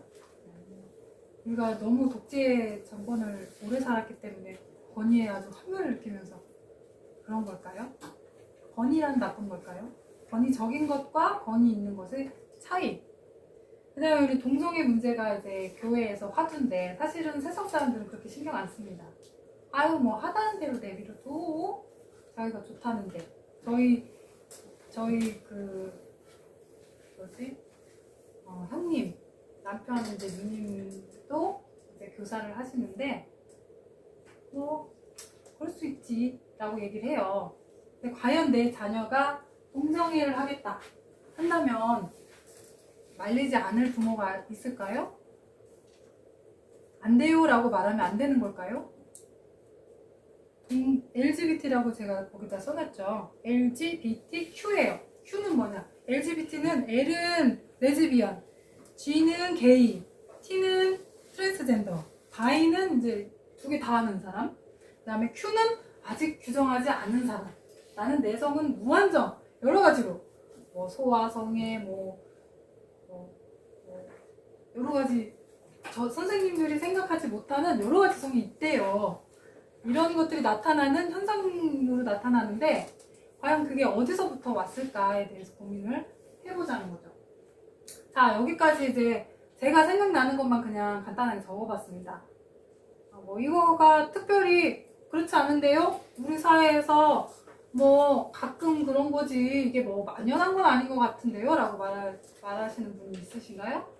우리가 너무 독재 정권을 오래 살았기 때문에 권위에 아주 환멸을 느끼면서 그런 걸까요? 권위란 나쁜 걸까요? 권위적인 것과 권위 있는 것의 차이. 그다음에 우리 동성애 문제가 이제 교회에서 화두인데 사실은 세상 사람들은 그렇게 신경 안 씁니다. 아유 뭐 하다는 대로 내비둬도 자기가 좋다는데 저희 그 뭐지 형님 남편 이제 누님도 이제 교사를 하시는데 뭐 그럴 수 있지라고 얘기를 해요. 근데 과연 내 자녀가 동성애를 하겠다 한다면 말리지 않을 부모가 있을까요? 안 돼요라고 말하면 안 되는 걸까요? LGBT라고 제가 거기다 써놨죠. LGBTQ예요. Q는 뭐냐? LGBT는 L은 레즈비언, G는 게이, T는 트랜스젠더, 바이는 이제 두 개 다 하는 사람, 그 다음에 Q는 아직 규정하지 않은 사람. 나는 내성은 무한정 여러 가지로 뭐 소아, 성애, 여러 가지 선생님들이 생각하지 못하는 여러 가지 성이 있대요. 이런 것들이 나타나는 현상으로 나타나는데 과연 그게 어디서부터 왔을까에 대해서 고민을 해보자는 거죠. 자, 여기까지 이제 제가 생각나는 것만 그냥 간단하게 적어봤습니다. 뭐 이거가 특별히 그렇지 않은데요? 우리 사회에서 뭐 가끔 그런 거지 이게 뭐 만연한 건 아닌 것 같은데요? 라고 말하시는 분이 있으신가요?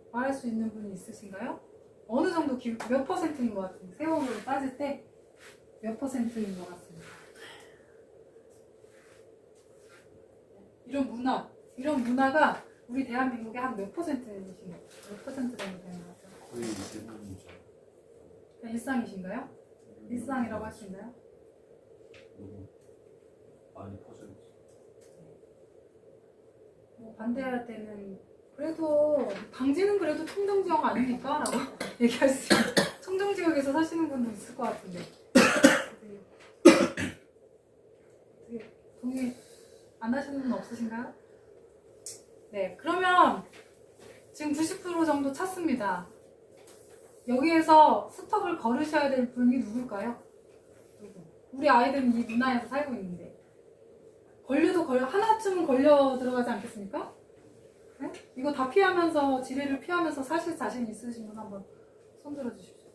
말할 수 있는 분이 있으신가요? 어느 정도 몇 퍼센트인 것 같은데 세월호를 따질 때 몇 퍼센트인 것 같습니다. 이런 문화가 우리 대한민국의 한 몇 퍼센트이신 거예요? 몇 퍼센트 정도 되는 것 같아요? 거의 대부분이죠. 그냥 일상이신가요? 일상이라고 할 수 있나요? 너무 많이 퍼져 있죠. 뭐 반대할 때는 그래도 방지는 그래도 청정지역 아닙니까? 라고 얘기할 수 있어요. 청정지역에서 사시는 분도 있을 것 같은데 되게 동의 안 하시는 분 없으신가요? 네, 그러면 지금 90% 정도 찼습니다. 여기에서 스톱을 걸으셔야 될 분이 누굴까요? 우리 아이들은 이 문화에서 살고 있는데 하나쯤은 걸려 들어가지 않겠습니까? 네? 이거 다 피하면서 지뢰를 피하면서 사실 자신 있으신 분 한번 손 들어 주십시오.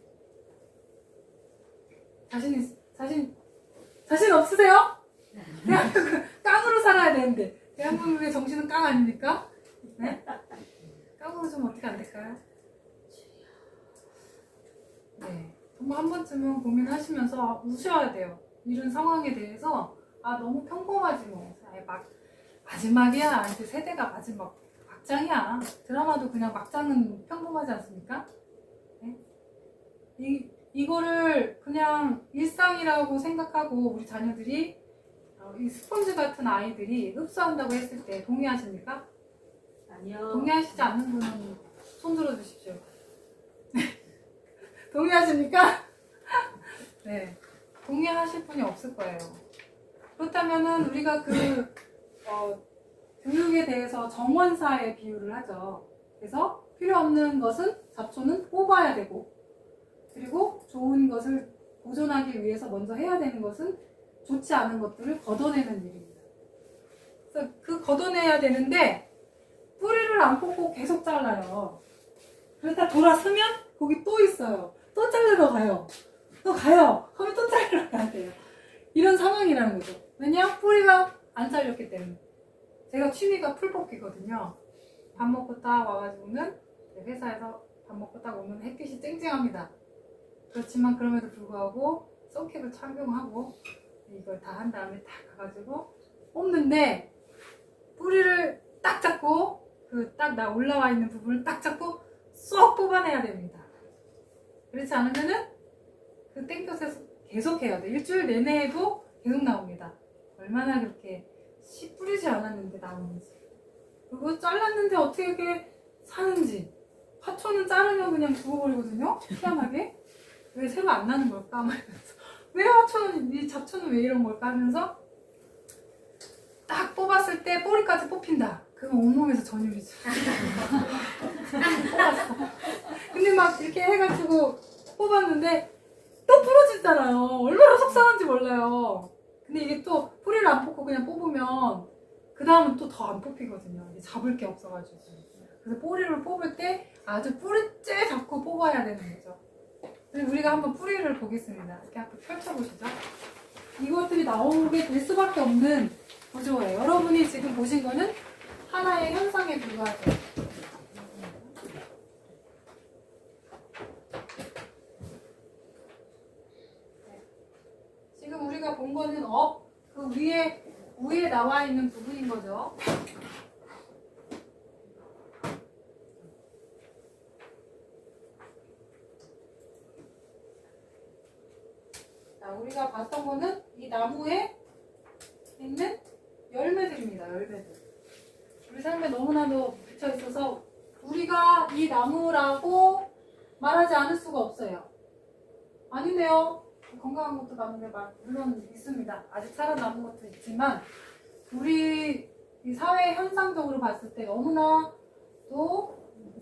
자신 없으세요? 대한민국 깡으로 살아야 되는데 대한민국의 정신은 깡 아닙니까? 네? 깡으로 좀 어떻게 안 될까요? 네, 정말 한 번쯤은 고민하시면서 우셔야 돼요. 이런 상황에 대해서 너무 평범하지 뭐 마지막이야. 이제 세대가 막장이야. 드라마도 그냥 막장은 평범하지 않습니까? 네? 이거를 그냥 일상이라고 생각하고 우리 자녀들이 이 스펀지 같은 아이들이 흡수한다고 했을 때 동의하십니까? 아니요. 동의하시지 않는 분은 손 들어 주십시오. 동의하십니까? 네, 동의하실 분이 없을 거예요. 그렇다면은 우리가 교육에 대해서 정원사에 비유를 하죠. 그래서 필요 없는 것은 잡초는 뽑아야 되고, 그리고 좋은 것을 보존하기 위해서 먼저 해야 되는 것은 좋지 않은 것들을 걷어내는 일입니다. 그래서 걷어내야 되는데 뿌리를 안 뽑고 계속 잘라요. 그러다 돌아서면 거기 또 있어요. 또 자르러 가요. 또 가요. 하면 또 자르러 가야 돼요. 이런 상황이라는 거죠. 왜냐? 뿌리가 안 잘렸기 때문에. 제가 취미가 풀 뽑기거든요. 밥 먹고 딱 와가지고는 회사에서 밥 먹고 딱 오면 햇빛이 쨍쨍합니다. 그렇지만 그럼에도 불구하고 선캡을 착용하고 이걸 다 한 다음에 딱 가가지고 뽑는데 뿌리를 딱 잡고 딱 나 올라와 있는 부분을 딱 잡고 쏙 뽑아내야 됩니다. 그렇지 않으면은 땡볕에서 계속 해야 돼. 일주일 내내 해도 계속 나옵니다. 얼마나 그렇게 씨 뿌리지 않았는데 나오는지. 그리고 잘랐는데 어떻게 이렇게 사는지. 화초는 자르면 그냥 죽어버리거든요. 희한하게. 왜 새로 안 나는 걸까? 하면서 왜 화초는 이 잡초는 왜 이런 걸까? 하면서 딱 뽑았을 때 뿌리까지 뽑힌다. 그건 온몸에서 전율이죠. 뽑았어. 근데 막 이렇게 해가지고 뽑았는데 또 부러지잖아요. 얼마나 속상한지 몰라요. 근데 이게 또 뿌리를 안 뽑고 그냥 뽑으면 그 다음은 또 더 안 뽑히거든요. 이게 잡을 게 없어가지고. 그래서 뿌리를 뽑을 때 아주 뿌리째 잡고 뽑아야 되는 거죠. 그래서 우리가 한번 뿌리를 보겠습니다. 이렇게 한번 펼쳐보시죠. 이것들이 나오게 될 수밖에 없는 구조예요. 여러분이 지금 보신 거는 하나의 현상에 불과하죠. 네. 지금 우리가 본 거는 그 위에 나와 있는 부분인 거죠. 자, 우리가 봤던 거는 이 나무에 있는 열매들입니다. 열매들. 우리 삶에 너무나도 비쳐 있어서 우리가 이 나무라고 말하지 않을 수가 없어요. 아닌데요. 건강한 것도 많은데 물론 있습니다. 아직 살아남은 것도 있지만 우리 이 사회 현상적으로 봤을 때 너무나 또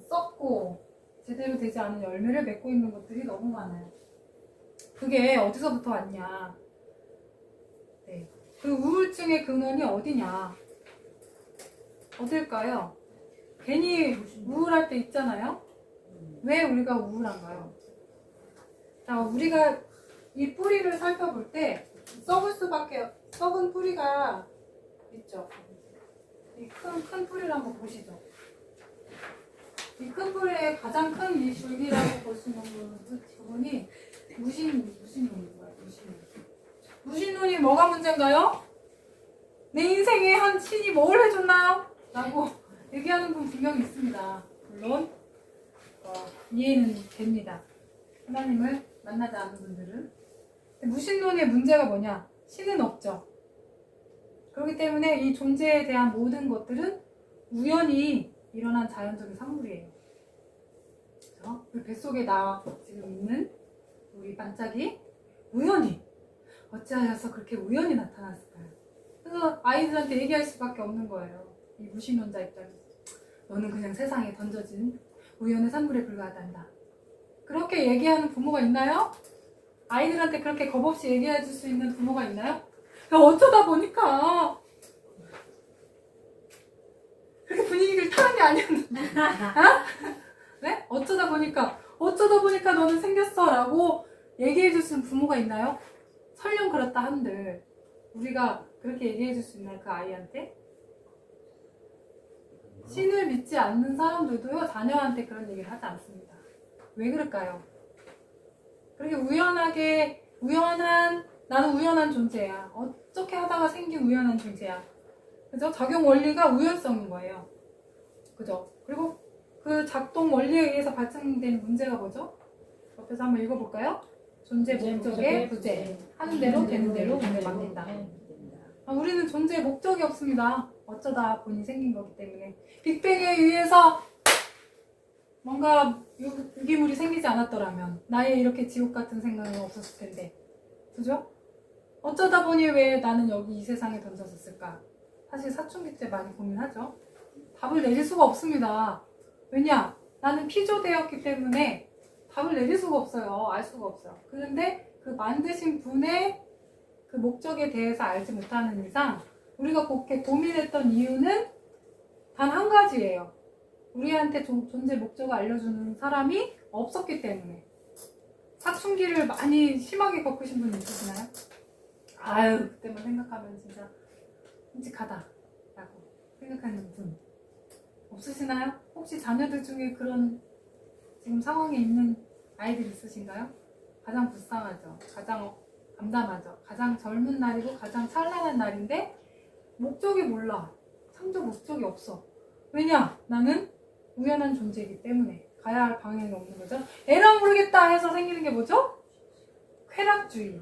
썩고 제대로 되지 않은 열매를 맺고 있는 것들이 너무 많아요. 그게 어디서부터 왔냐? 네. 그 우울증의 근원이 어디냐? 어딜까요? 괜히 우울할 때 있잖아요? 왜 우리가 우울한가요? 자, 우리가 이 뿌리를 살펴볼 때 썩은 뿌리가 있죠. 이 큰 뿌리를 한번 보시죠. 이 큰 뿌리의 가장 큰 이 줄기라고 볼 수 있는 부분이 무신론인 거예요. 무신론이 뭐가 문제인가요? 내 인생에 한 신이 뭘 해줬나요? 라고 얘기하는 분 분명히 있습니다. 물론 이해는 됩니다. 하나님을 만나지 않은 분들은. 무신론의 문제가 뭐냐? 신은 없죠. 그렇기 때문에 이 존재에 대한 모든 것들은 우연히 일어난 자연적인 산물이에요. 그렇죠? 우리 뱃속에 지금 있는 우리 반짝이 우연히 어찌하여서 그렇게 우연히 나타났을까요? 그래서 아이들한테 얘기할 수밖에 없는 거예요. 이 무신론자 입장에서. 너는 그냥 세상에 던져진 우연의 산물에 불과하단다. 그렇게 얘기하는 부모가 있나요? 아이들한테 그렇게 겁없이 얘기해 줄 수 있는 부모가 있나요? 어쩌다 보니까 그렇게 분위기를 타는 게 아니었는데 네? 어쩌다 보니까 너는 생겼어 라고 얘기해 줄 수 있는 부모가 있나요? 설령 그렇다 한들 우리가 그렇게 얘기해 줄 수 있나요? 그 아이한테? 신을 믿지 않는 사람들도요 자녀한테 그런 얘기를 하지 않습니다. 왜 그럴까요? 그렇게 나는 우연한 존재야. 어떻게 하다가 생긴 우연한 존재야. 그죠? 작용 원리가 우연성인 거예요. 그죠? 그리고 그 작동 원리에 의해서 발생된 문제가 뭐죠? 옆에서 한번 읽어볼까요? 존재 목적의 부재. 하는 대로 되는 대로 운을 맡긴다. 우리는 존재의 목적이 없습니다. 어쩌다 보니 생긴 거기 때문에. 빅뱅에 의해서 뭔가 유기물이 생기지 않았더라면 나의 이렇게 지옥 같은 생각은 없었을 텐데. 그죠? 어쩌다 보니 왜 나는 여기 이 세상에 던져졌을까? 사실 사춘기 때 많이 고민하죠. 답을 내릴 수가 없습니다. 왜냐? 나는 피조되었기 때문에 답을 내릴 수가 없어요. 알 수가 없어요. 그런데 그 만드신 분의 그 목적에 대해서 알지 못하는 이상 우리가 그렇게 고민했던 이유는 단 한 가지예요. 우리한테 존재 목적을 알려주는 사람이 없었기 때문에. 사춘기를 많이 심하게 겪으신 분 있으시나요? 아유, 그때만 생각하면 진짜 끔찍하다 라고 생각하는 분 없으시나요? 혹시 자녀들 중에 그런 지금 상황에 있는 아이들 있으신가요? 가장 불쌍하죠. 가장 담담하죠. 가장 젊은 날이고 가장 찬란한 날인데 목적이 몰라. 창조 목적이 없어. 왜냐? 나는 우연한 존재이기 때문에 가야 할 방향이 없는 거죠. 에라 모르겠다 해서 생기는 게 뭐죠? 쾌락주의.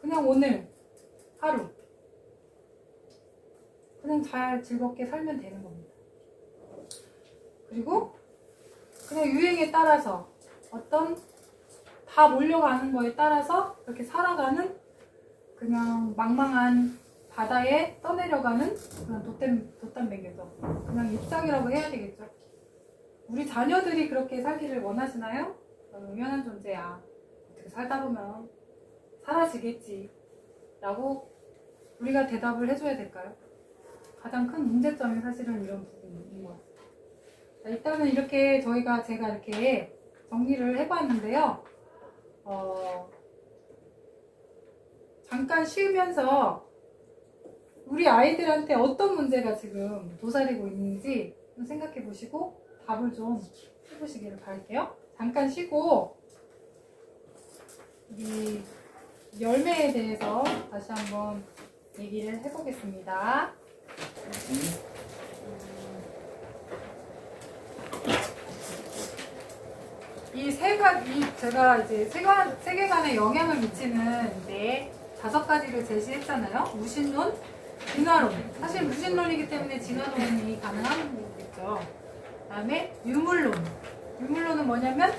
그냥 오늘 하루 그냥 잘 즐겁게 살면 되는 겁니다. 그리고 그냥 유행에 따라서 어떤 다 몰려가는 거에 따라서 그렇게 살아가는 그냥 망망한 바다에 떠내려가는 그런 돛담배기죠. 그냥 입장이라고 해야 되겠죠. 우리 자녀들이 그렇게 살기를 원하시나요? 너는 우연한 존재야. 어떻게 살다 보면 사라지겠지. 라고 우리가 대답을 해줘야 될까요? 가장 큰 문제점이 사실은 이런 부분인 것 같아요. 자, 일단은 이렇게 제가 이렇게 정리를 해봤는데요. 잠깐 쉬면서 우리 아이들한테 어떤 문제가 지금 도사리고 있는지 좀 생각해 보시고 답을 좀 해보시기를 바랄게요. 잠깐 쉬고 이 열매에 대해서 다시 한번 얘기를 해보겠습니다. 제가 이제 세계관에 영향을 미치는 네 5가지를 제시했잖아요. 무신론, 진화론. 사실 무신론이기 때문에 진화론이 가능한 거겠죠. 그 다음에 유물론. 유물론은 뭐냐면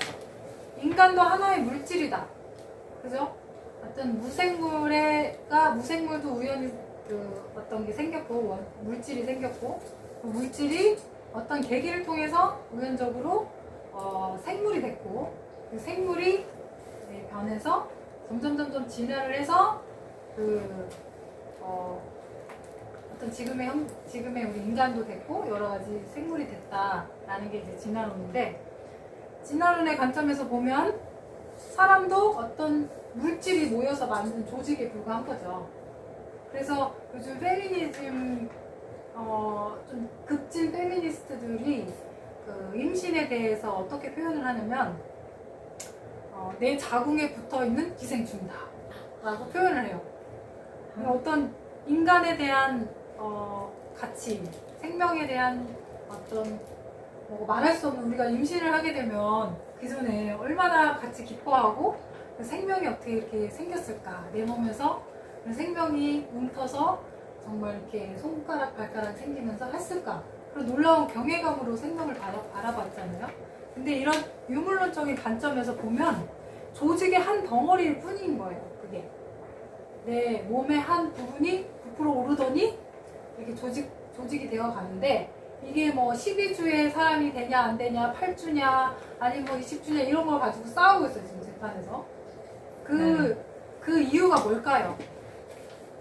인간도 하나의 물질이다. 그죠? 어떤 무생물도 우연히 어떤 게 생겼고, 물질이 생겼고, 그 물질이 어떤 계기를 통해서 우연적으로 생물이 됐고, 그 생물이 변해서 점점 진화를 해서 어떤 지금의 우리 인간도 됐고 여러 가지 생물이 됐다라는 게 이제 진화론인데, 진화론의 관점에서 보면 사람도 어떤 물질이 모여서 만든 조직에 불과한 거죠. 그래서 요즘 페미니즘 좀 급진 페미니스트들이 그 임신에 대해서 어떻게 표현을 하냐면 내 자궁에 붙어있는 기생충이다 라고 표현을 해요. 어떤 인간에 대한 가치, 생명에 대한 어떤 말할 수 없는, 우리가 임신을 하게 되면 그 전에 얼마나 같이 기뻐하고 그 생명이 어떻게 이렇게 생겼을까, 내 몸에서 그 생명이 움터서 정말 이렇게 손가락 발가락 생기면서 했을까, 그런 놀라운 경외감으로 생명을 바라봤잖아요. 근데 이런 유물론적인 관점에서 보면 조직의 한 덩어리일 뿐인 거예요. 그게 내 몸의 한 부분이 부풀어 오르더니 이렇게 조직이 되어 가는데, 이게 뭐 12주에 사람이 되냐 안 되냐, 8주냐 아니면 뭐 20주냐 이런 걸 가지고 싸우고 있어요 지금 재판에서. 그 이유가 뭘까요?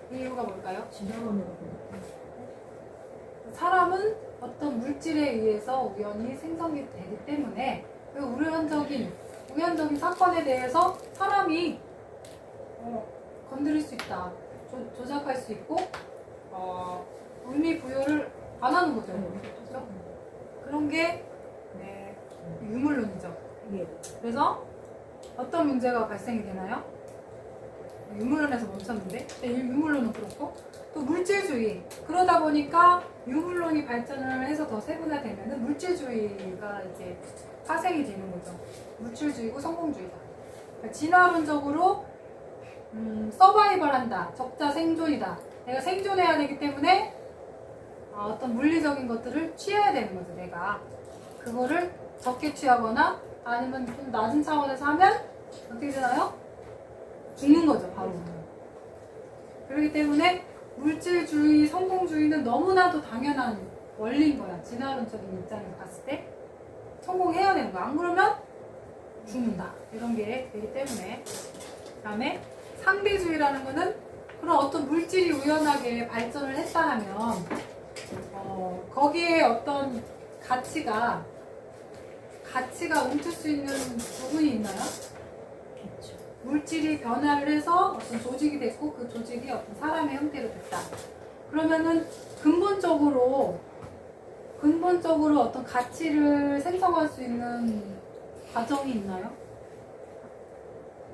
그 이유가 뭘까요? 진화론으로 사람은 어떤 물질에 의해서 우연히 생성이 되기 때문에 그 우연적인 사건에 대해서 사람이 건드릴 수 있다, 조작할 수 있고 의미 부여를 안 하는 거죠. 그렇죠? 그런 게 유물론이죠. 그래서 어떤 문제가 발생이 되나요? 유물론에서 멈췄는데, 유물론은 그렇고, 또 물질주의. 그러다 보니까 유물론이 발전을 해서 더 세분화되면 물질주의가 이제 파생이 되는 거죠. 물질주의고 성공주의다. 그러니까 진화론적으로 서바이벌한다, 적자 생존이다. 내가 생존해야 되기 때문에 어떤 물리적인 것들을 취해야 되는 거죠. 내가 그거를 적게 취하거나 아니면 좀 낮은 차원에서 하면 어떻게 되나요? 죽는 거죠, 바로. 그렇기 때문에 물질주의, 성공주의는 너무나도 당연한 원리인 거야. 진화론적인 입장에서 봤을 때 성공해야 되는 거야. 안 그러면 죽는다, 이런 게 되기 때문에. 그 다음에 상대주의라는 거는 그런 어떤 물질이 우연하게 발전을 했다 하면 거기에 어떤 가치가 멈출 수 있는 부분이 있나요? 있죠. 물질이 변화를 해서 어떤 조직이 됐고 그 조직이 어떤 사람의 형태로 됐다. 그러면은 근본적으로 어떤 가치를 생성할 수 있는 과정이 있나요?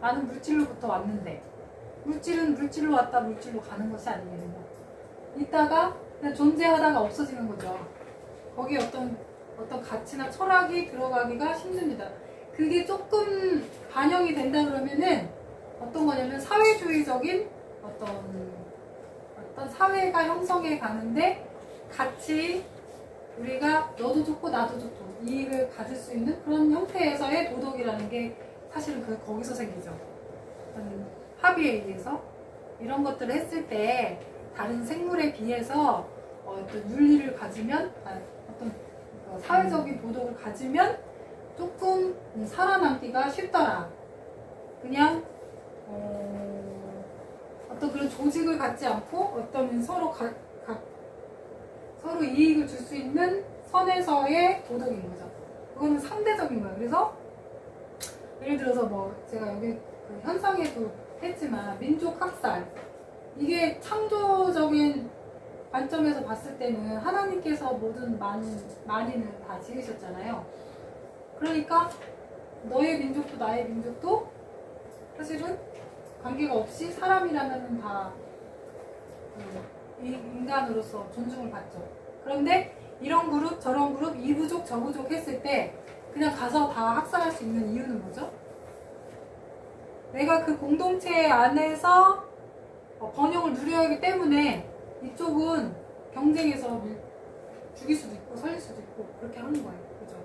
나는 물질로부터 왔는데, 물질은 물질로 왔다 물질로 가는 것이 아니겠느냐. 이따가 그냥 존재하다가 없어지는 거죠. 거기에 어떤 가치나 철학이 들어가기가 힘듭니다. 그게 조금 반영이 된다 그러면은 어떤 거냐면 사회주의적인 어떤 사회가 형성해 가는데 같이 우리가 너도 좋고 나도 좋고 이익을 가질 수 있는 그런 형태에서의 도덕이라는 게 사실은 거기서 생기죠. 합의에 의해서 이런 것들을 했을 때 다른 생물에 비해서 어떤 윤리를 가지면, 어떤 사회적인 도덕을 가지면 조금 살아남기가 쉽더라. 그냥 어떤 그런 조직을 갖지 않고 어떤 서로 이익을 줄 수 있는 선에서의 도덕인 거죠. 그거는 상대적인 거예요. 그래서 예를 들어서 뭐 제가 여기 그 현상에도 했지만 민족 학살 이게 창조적인 관점에서 봤을 때는 하나님께서 모든 만인을 다 지으셨잖아요. 그러니까 너의 민족도 나의 민족도 사실은 관계가 없이 사람이라면 다 인간으로서 존중을 받죠. 그런데 이런 그룹 저런 그룹 이 부족 저 부족 했을 때 그냥 가서 다 학살할 수 있는 이유는 뭐죠? 내가 그 공동체 안에서 번영을 누려야 하기 때문에 이쪽은 경쟁에서 죽일 수도 있고 살릴 수도 있고 그렇게 하는 거예요. 그죠?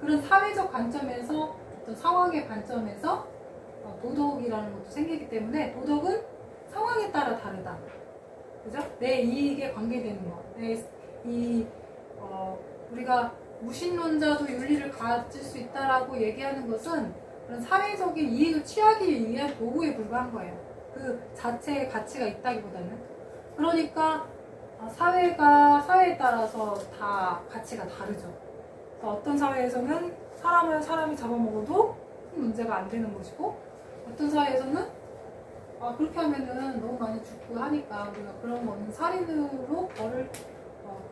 그런 사회적 관점에서 어떤 상황의 관점에서 도덕이라는 것도 생기기 때문에 도덕은 상황에 따라 다르다. 그죠? 내 이익에 관계되는 거. 우리가 무신론자도 윤리를 가질 수 있다라고 얘기하는 것은 그런 사회적인 이익을 취하기 위한 도구에 불과한 거예요. 그 자체의 가치가 있다기보다는. 그러니까 사회가 사회에 따라서 다 가치가 다르죠. 어떤 사회에서는 사람이 잡아먹어도 큰 문제가 안 되는 것이고 어떤 사회에서는 그렇게 하면은 너무 많이 죽고 하니까 우리가 그런 거는 살인으로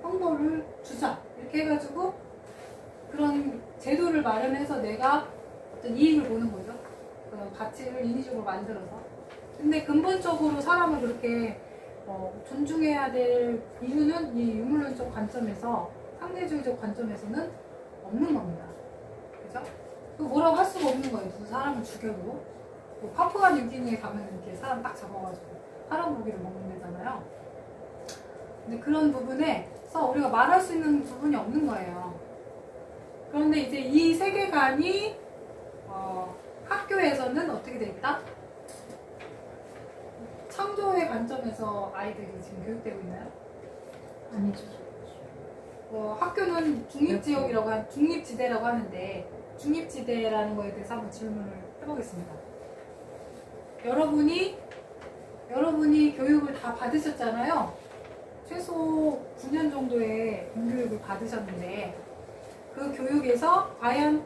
형벌을 주자 이렇게 해가지고 그런 제도를 마련해서 내가 어떤 이익을 보는 거죠. 그런 가치를 인위적으로 만들어서. 근데 근본적으로 사람을 그렇게 존중해야 될 이유는 이 유물론적 관점에서 상대주의적 관점에서는 없는 겁니다. 그죠? 뭐라고 할 수가 없는 거예요. 무슨 사람을 죽여도. 파푸아 뉴기니에 가면 이렇게 사람 딱 잡아가지고 사람 고기를 먹는 데잖아요. 근데 그런 부분에서 우리가 말할 수 있는 부분이 없는 거예요. 그런데 이제 이 세계관이 학교에서는 어떻게 돼 있다? 창조의 관점에서 아이들이 지금 교육되고 있나요? 아니죠. 학교는 중립지역이라고 중립지대라고 하는데 중립지대라는 거에 대해서 한번 질문을 해보겠습니다. 여러분이 교육을 다 받으셨잖아요. 최소 9년 정도의 공교육을 받으셨는데 그 교육에서 과연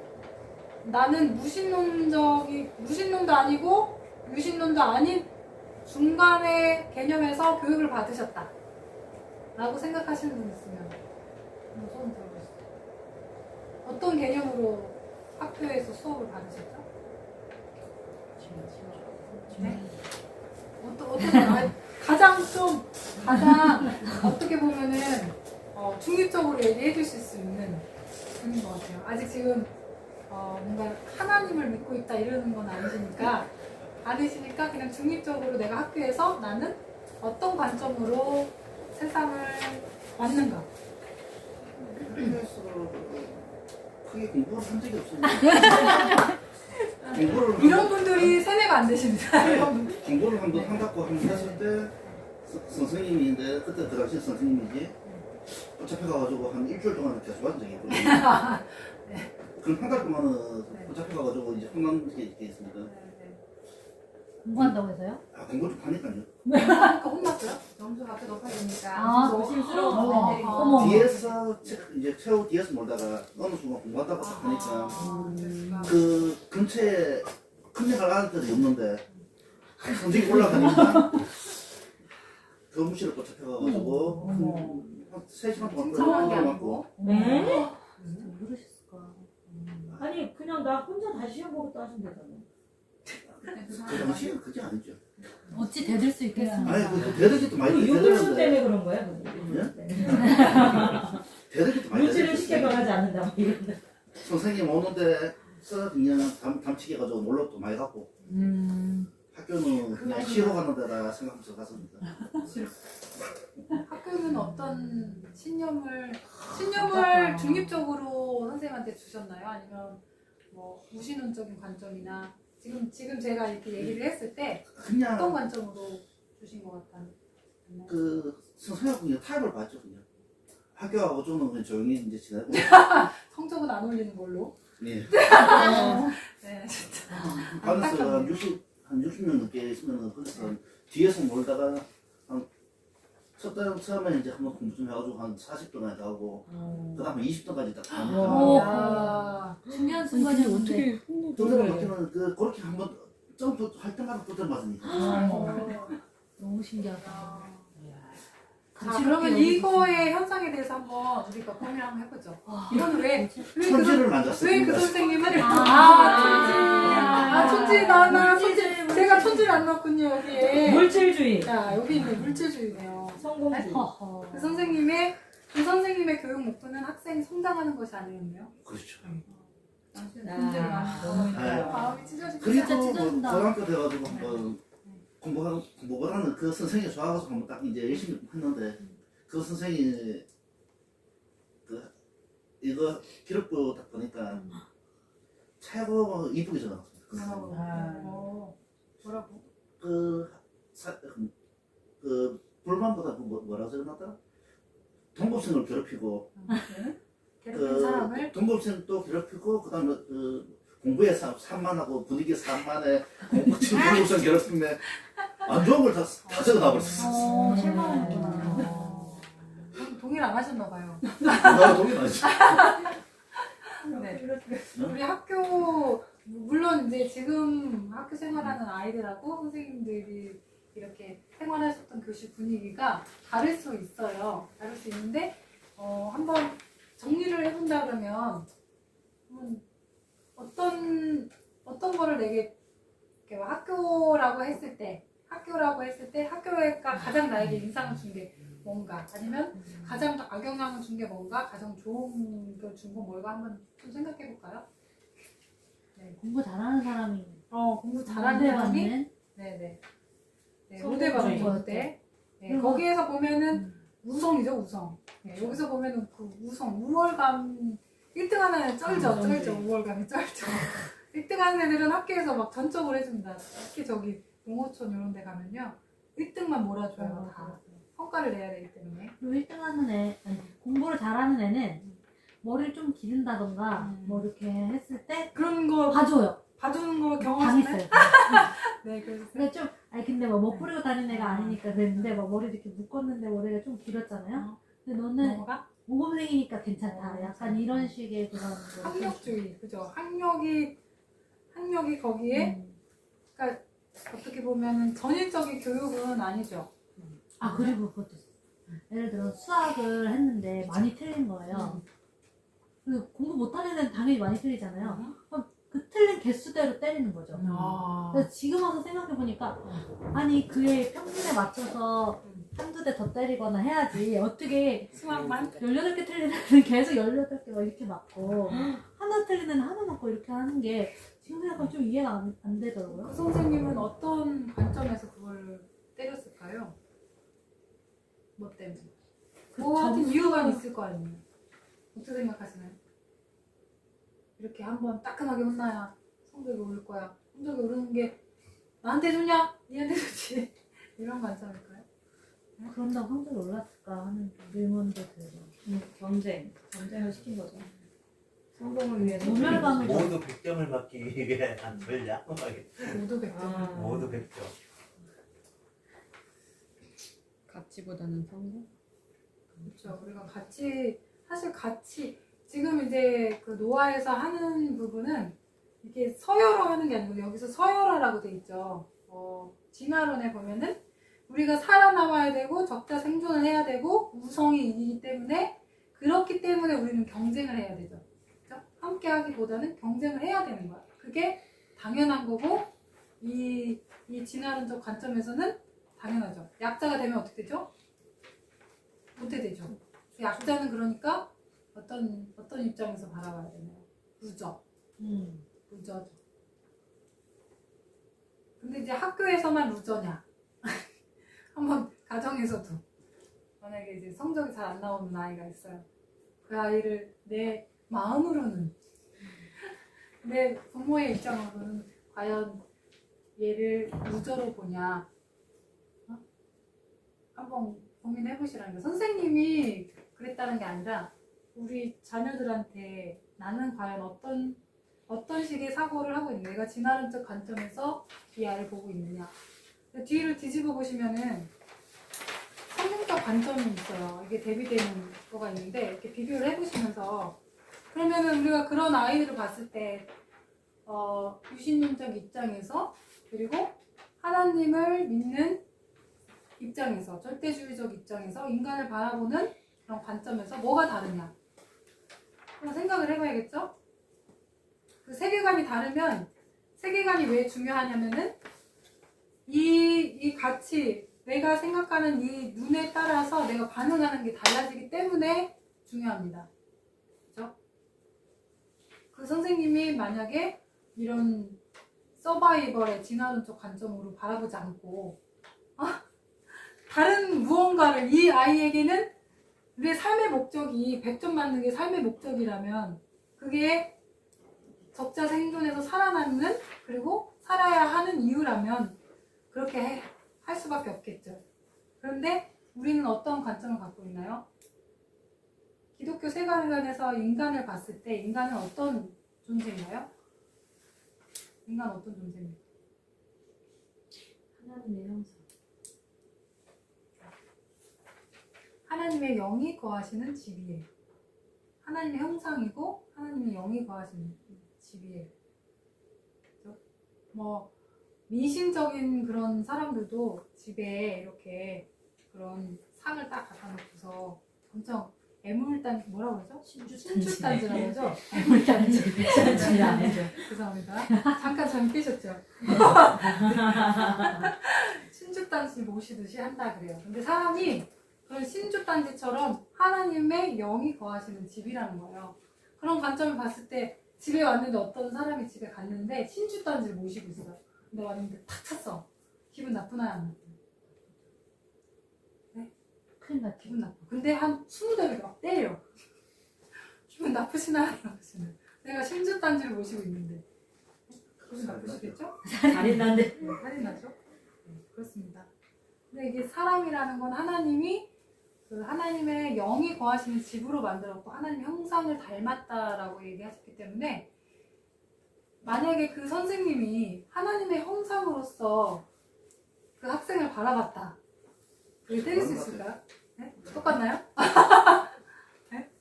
나는 무신론도 아니고 유신론도 아닌 중간의 개념에서 교육을 받으셨다 라고 생각하시는 분 있으면 손 들어보시죠. 어떤 개념으로 학교에서 수업을 받으셨죠? 네? 가장 어떻게 보면은 중립적으로 얘기해 주실 수 있는 분인 것 같아요. 아직 지금 뭔가 하나님을 믿고 있다 이러는 건 아니시니까 그냥 중립적으로 내가 학교에서 나는 어떤 관점으로 세상을 봤는가. 그래서 크게 공부를 한 적이 없어요. 공부를 이런 분들이 세뇌가 안 되십니다. 공부를 한번 한다고 했을 때 선생님인데 그때 그 당시 선생님이지 붙잡혀가지고 한 일주일 동안 계속 한 적이 있거든요. 그럼 한 달 동안은 붙잡혀가지고 이제 혼난 게 있습니다. 공부한다고 해서요? 공부 좀 하니까요. 그러니까 혼났어요? 점수 앞에 높아야 되니까. 조심스러워. 어머. 뒤에서 이제 최후 뒤에서 몰다가 어느 순간 공부한다고 하니까 그러시구나. 그 근처에 큰애가 아는 데도 없는데 선생님 올라가니까 교무실에 또 잡혀가가지고 한 3시간 동안 상황이 맞고 아니고. 네? 모르셨을까? 아니 그냥 나 혼자 다 시험 보고 따시면 되잖아요. 그 당시에는 그게 아니죠. 어찌 대들 수 있겠습니까? 아니 그 대들기도 많이 유물론 대들었는데 때문에 그런 거야? 대들기도 많이 물질을 대들었어요. 쉽게 변하지 않는다 뭐 이런데. 선생님 오는데 그냥 담치게 해가지고 놀러 또 많이 갔고 학교는 그냥 쉬러 가는 데라 생각하면서 갔습니다. 학교는 어떤 신념을 중립적으로 선생님한테 주셨나요? 아니면 뭐 무신론적인 관점이나 지금 제가 이렇게 얘기를 했을 때 어떤 그냥 관점으로 주신 것 같나요? 그 선생님하고 그냥 타협을 봤죠 그냥. 학교 가고 저는 그냥 조용히 이제 지내고. 성적은 안 올리는 걸로. 네. 네, 진짜. 반에서 한 60명 넘게 있으면 그래서 뒤에서 놀다가 한 첫 달 처음에 이제 한번 공부 좀 해가지고 한 40등까지 하고 그 다음에 20등까지 딱 오. 가니까 중요한 근데 순간이었는데. 두드려 맞기는 그렇게 한번 점프 할 때마다 두드려 맞으니까 너무 신기하다. 자, 그러면 이거의 현상에 대해서 한번 우리가 고민을 한번 해보죠. 이건 왜 천지를 만졌어요. 왜 그 선생님은 아, 천지 나나 천지 제가 천지를 안 넣었군요 여기에. 물질주의. 자 여기 있는 물질주의네요. 성공주의. 허허. 그 선생님의 교육 목표는 학생이 성장하는 것이 아니었네요. 그렇죠. 문제를 많이 너무 마음이 찢어지고 그리고 진짜 뭐 찢어진다. 고등학교 돼가지고 한번 공부하는 그 선생님이 좋아가지고 한번 딱 이제 열심히 했는데 그 선생님이 그 이거 기록부 딱 보니까 최고 이쁘게 적어놨습니다. 그 선생님이. 뭐라고? 그 불만보다 뭐라고 적어놨더라? 동급생을 괴롭히고 괴롭힌 사람을 동급생도 괴롭히고 그다음에 공부에 산만하고 분위기 산만해 동급생 괴롭힘에 안 좋은 걸 다 적어놔버렸어. 실망했구나. 동의를 안 하셨나 봐요. 나 동의 안 했지. 네. 우리 학교 물론 이제 지금 학교 생활하는 아이들하고 선생님들이 이렇게 생활하셨던 교실 분위기가 다를 수 있어요. 다를 수 있는데 한번 정리를 해본다 그러면 어떤 거를 내게 이렇게 학교라고 했을 때 학교가 가장 나에게 인상을 준 게 뭔가 아니면 가장 악영향을 준 게 뭔가 가장 좋은 걸 준 건 뭘까 한번 좀 생각해 볼까요? 공부 잘하는 사람이. 공부 잘하는 사람이 받는. 네네. 네, 성공주의. 무대 받는 때. 네, 거기에서 보면은 우성이죠, 우성. 네, 여기서 보면은 그 우월감 1등 하는 애는 쩔죠. 우월감이 쩔죠. 1등 하는 애들은 학교에서 막 전적으로 해준다. 특히 저기 농어촌 이런 데 가면요. 1등만 몰아줘요, 다. 성과를 내야 되기 때문에. 그리고 1등 하는 애, 아니, 공부를 잘하는 애는 머리를 좀 기른다던가 뭐 이렇게 했을 때 그런 거 봐줘요. 봐주는 거 경험하시나요? 당했어요. 네, 그래서 근데 좀, 아니 근데 뭐 못 뿌리고 다니는 애가 아니니까 그랬는데 막 머리 이렇게 묶었는데 머리가 좀 길었잖아요. 근데 너는 뭐가? 모범생이니까 괜찮다. 약간 이런 식의 그런 거. 학력주의, 그죠? 학력이 거기에 그러니까 어떻게 보면은 전일적인 교육은 아니죠. 아 그리고 그것도 있어. 예를 들어 수학을 했는데 많이 틀린 거예요. 그 공부 못하는 애는 당연히 많이 틀리잖아요. 그럼 그 틀린 개수대로 때리는 거죠. 그래서 지금 와서 생각해보니까 아니 그의 평균에 맞춰서 한두 대 더 때리거나 해야지 어떻게 수학만 18개 틀리는 애는 계속 18개 막 이렇게 맞고 하나 틀리는 애는 하나 맞고 이렇게 하는 게 지금 생각하면 좀 이해가 안 되더라고요. 그 선생님은 어떤 관점에서 그걸 때렸을까요? 뭐 때문에? 뭐 하여튼 이유가 있을 거 아니에요. 어떻게 생각하시나요? 이렇게 한번 따끔하게 혼나야 성적이 오를 거야. 성적이 오르는 게 나한테 좋냐? 니한테 좋지? 이런 관점일까요? 그런다고 성적이 올랐을까 하는 의문도 들고 경쟁을 시킨 거죠. 성공을 위해서. 모멸감을 모두 100점을 맞기 위해 한 전략 모두 100점. 모두 100점. 가치보다는 성공? 그렇죠. 우리가 사실 지금 이제 그 노아에서 하는 부분은 이게 서열로 하는 게 아니고 여기서 서열화라고 돼 있죠. 진화론에 보면은 우리가 살아남아야 되고 적자 생존을 해야 되고 우성이 이기기 때문에 그렇기 때문에 우리는 경쟁을 해야 되죠. 그렇죠? 함께 하기보다는 경쟁을 해야 되는 거야. 그게 당연한 거고 이 진화론적 관점에서는 당연하죠. 약자가 되면 어떻게 되죠? 못해 되죠. 약자는 그러니까 어떤 입장에서 바라봐야 되나요? 루저죠. 근데 이제 학교에서만 루저냐? 한번 가정에서도 만약에 이제 성적이 잘 안 나오는 아이가 있어요. 그 아이를 내 마음으로는 내 부모의 입장으로는 과연 얘를 루저로 보냐? 한번 고민해 보시라는 거예요. 선생님이 그랬다는 게 아니라 우리 자녀들한테 나는 과연 어떤 식의 사고를 하고 있는 내가 진화론적 관점에서 이 아이를 보고 있느냐. 뒤를 뒤집어 보시면은 성경적 관점이 있어요. 이게 대비되는 거가 있는데 이렇게 비교를 해보시면서 그러면은 우리가 그런 아이들을 봤을 때 유신론적 입장에서 그리고 하나님을 믿는 입장에서 절대주의적 입장에서 인간을 바라보는 그런 관점에서 뭐가 다르냐 그런 생각을 해봐야겠죠? 그 세계관이 다르면 세계관이 왜 중요하냐면은 이 가치 내가 생각하는 이 눈에 따라서 내가 반응하는 게 달라지기 때문에 중요합니다. 그죠? 그 선생님이 만약에 이런 서바이벌의 진화론적 관점으로 바라보지 않고 다른 무언가를 이 아이에게는 우리의 삶의 목적이 100점 맞는 게 삶의 목적이라면 그게 적자 생존에서 살아남는 그리고 살아야 하는 이유라면 그렇게 할 수밖에 없겠죠. 그런데 우리는 어떤 관점을 갖고 있나요? 기독교 세계관에서 인간을 봤을 때 인간은 어떤 존재인가요? 인간은 어떤 존재입니까? 하나님의 형상. 하나님의 영이 거하시는 집이에요. 하나님의 형상이고 하나님의 영이 거하시는 집이에요. 그렇죠? 뭐 미신적인 그런 사람들도 집에 이렇게 그런 상을 딱 갖다 놓고서 엄청 애물단지 뭐라고 그러죠? 신주단지라고 그러죠? 애물단지. 신주단지 안 해줘. 죄송합니다. 잠깐 전 끼셨죠? 신주단지 모시듯이 한다 그래요. 근데 사람이 그런 신주단지처럼 하나님의 영이 거하시는 집이라는 거예요. 그런 관점을 봤을 때 집에 왔는데 어떤 사람이 집에 갔는데 신주단지를 모시고 있어요. 근데 왔는데 탁 찼어. 기분 나쁘나요? 안 나쁘나요? 네? 큰일 났지. 기분 나빠. 근데 한 20대를 막 때려. 기분 나쁘시나요? 안 나쁘시나요? 내가 신주단지를 모시고 있는데. 기분 나쁘시겠죠? 잘했는데. 네, 살인나죠? 네, 그렇습니다. 근데 이게 사람이라는 건 하나님이 그 하나님의 영이 거하시는 집으로 만들었고 하나님의 형상을 닮았다라고 얘기하셨기 때문에 만약에 그 선생님이 하나님의 형상으로서 그 학생을 바라봤다. 그게 때릴 수 있을까요? 네? 똑같나요? 네?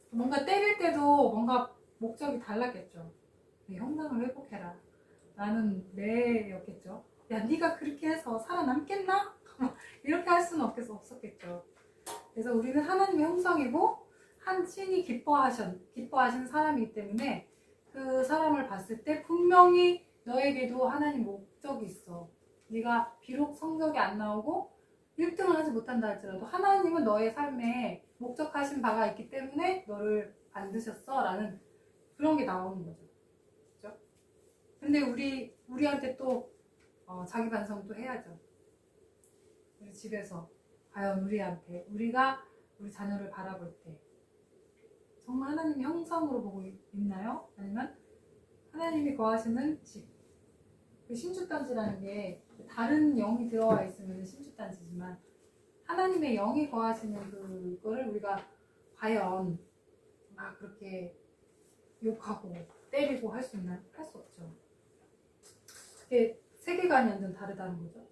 뭔가 때릴 때도 뭔가 목적이 달랐겠죠. 네, 형상을 회복해라. 라는 내였겠죠. 야, 네가 그렇게 해서 살아남겠나? 이렇게 할 수는 없었겠죠. 그래서 우리는 하나님의 형상이고 한 신이 기뻐하시는 사람이기 때문에 그 사람을 봤을 때 분명히 너에게도 하나님 목적이 있어. 네가 비록 성적이 안 나오고 1등을 하지 못한다 할지라도 하나님은 너의 삶에 목적하신 바가 있기 때문에 너를 만드셨어 라는 그런 게 나오는 거죠. 그죠? 근데 우리한테 또 자기 반성도 해야죠. 우리 집에서 과연 우리가 우리 자녀를 바라볼 때 정말 하나님의 형상으로 보고 있나요? 아니면 하나님이 거하시는 집, 그 신주단지라는 게 다른 영이 들어와 있으면 신주단지지만 하나님의 영이 거하시는 그거를 우리가 과연 막 그렇게 욕하고 때리고 할 수 있나요? 할 수 없죠. 그게 세계관이 완전 다르다는 거죠.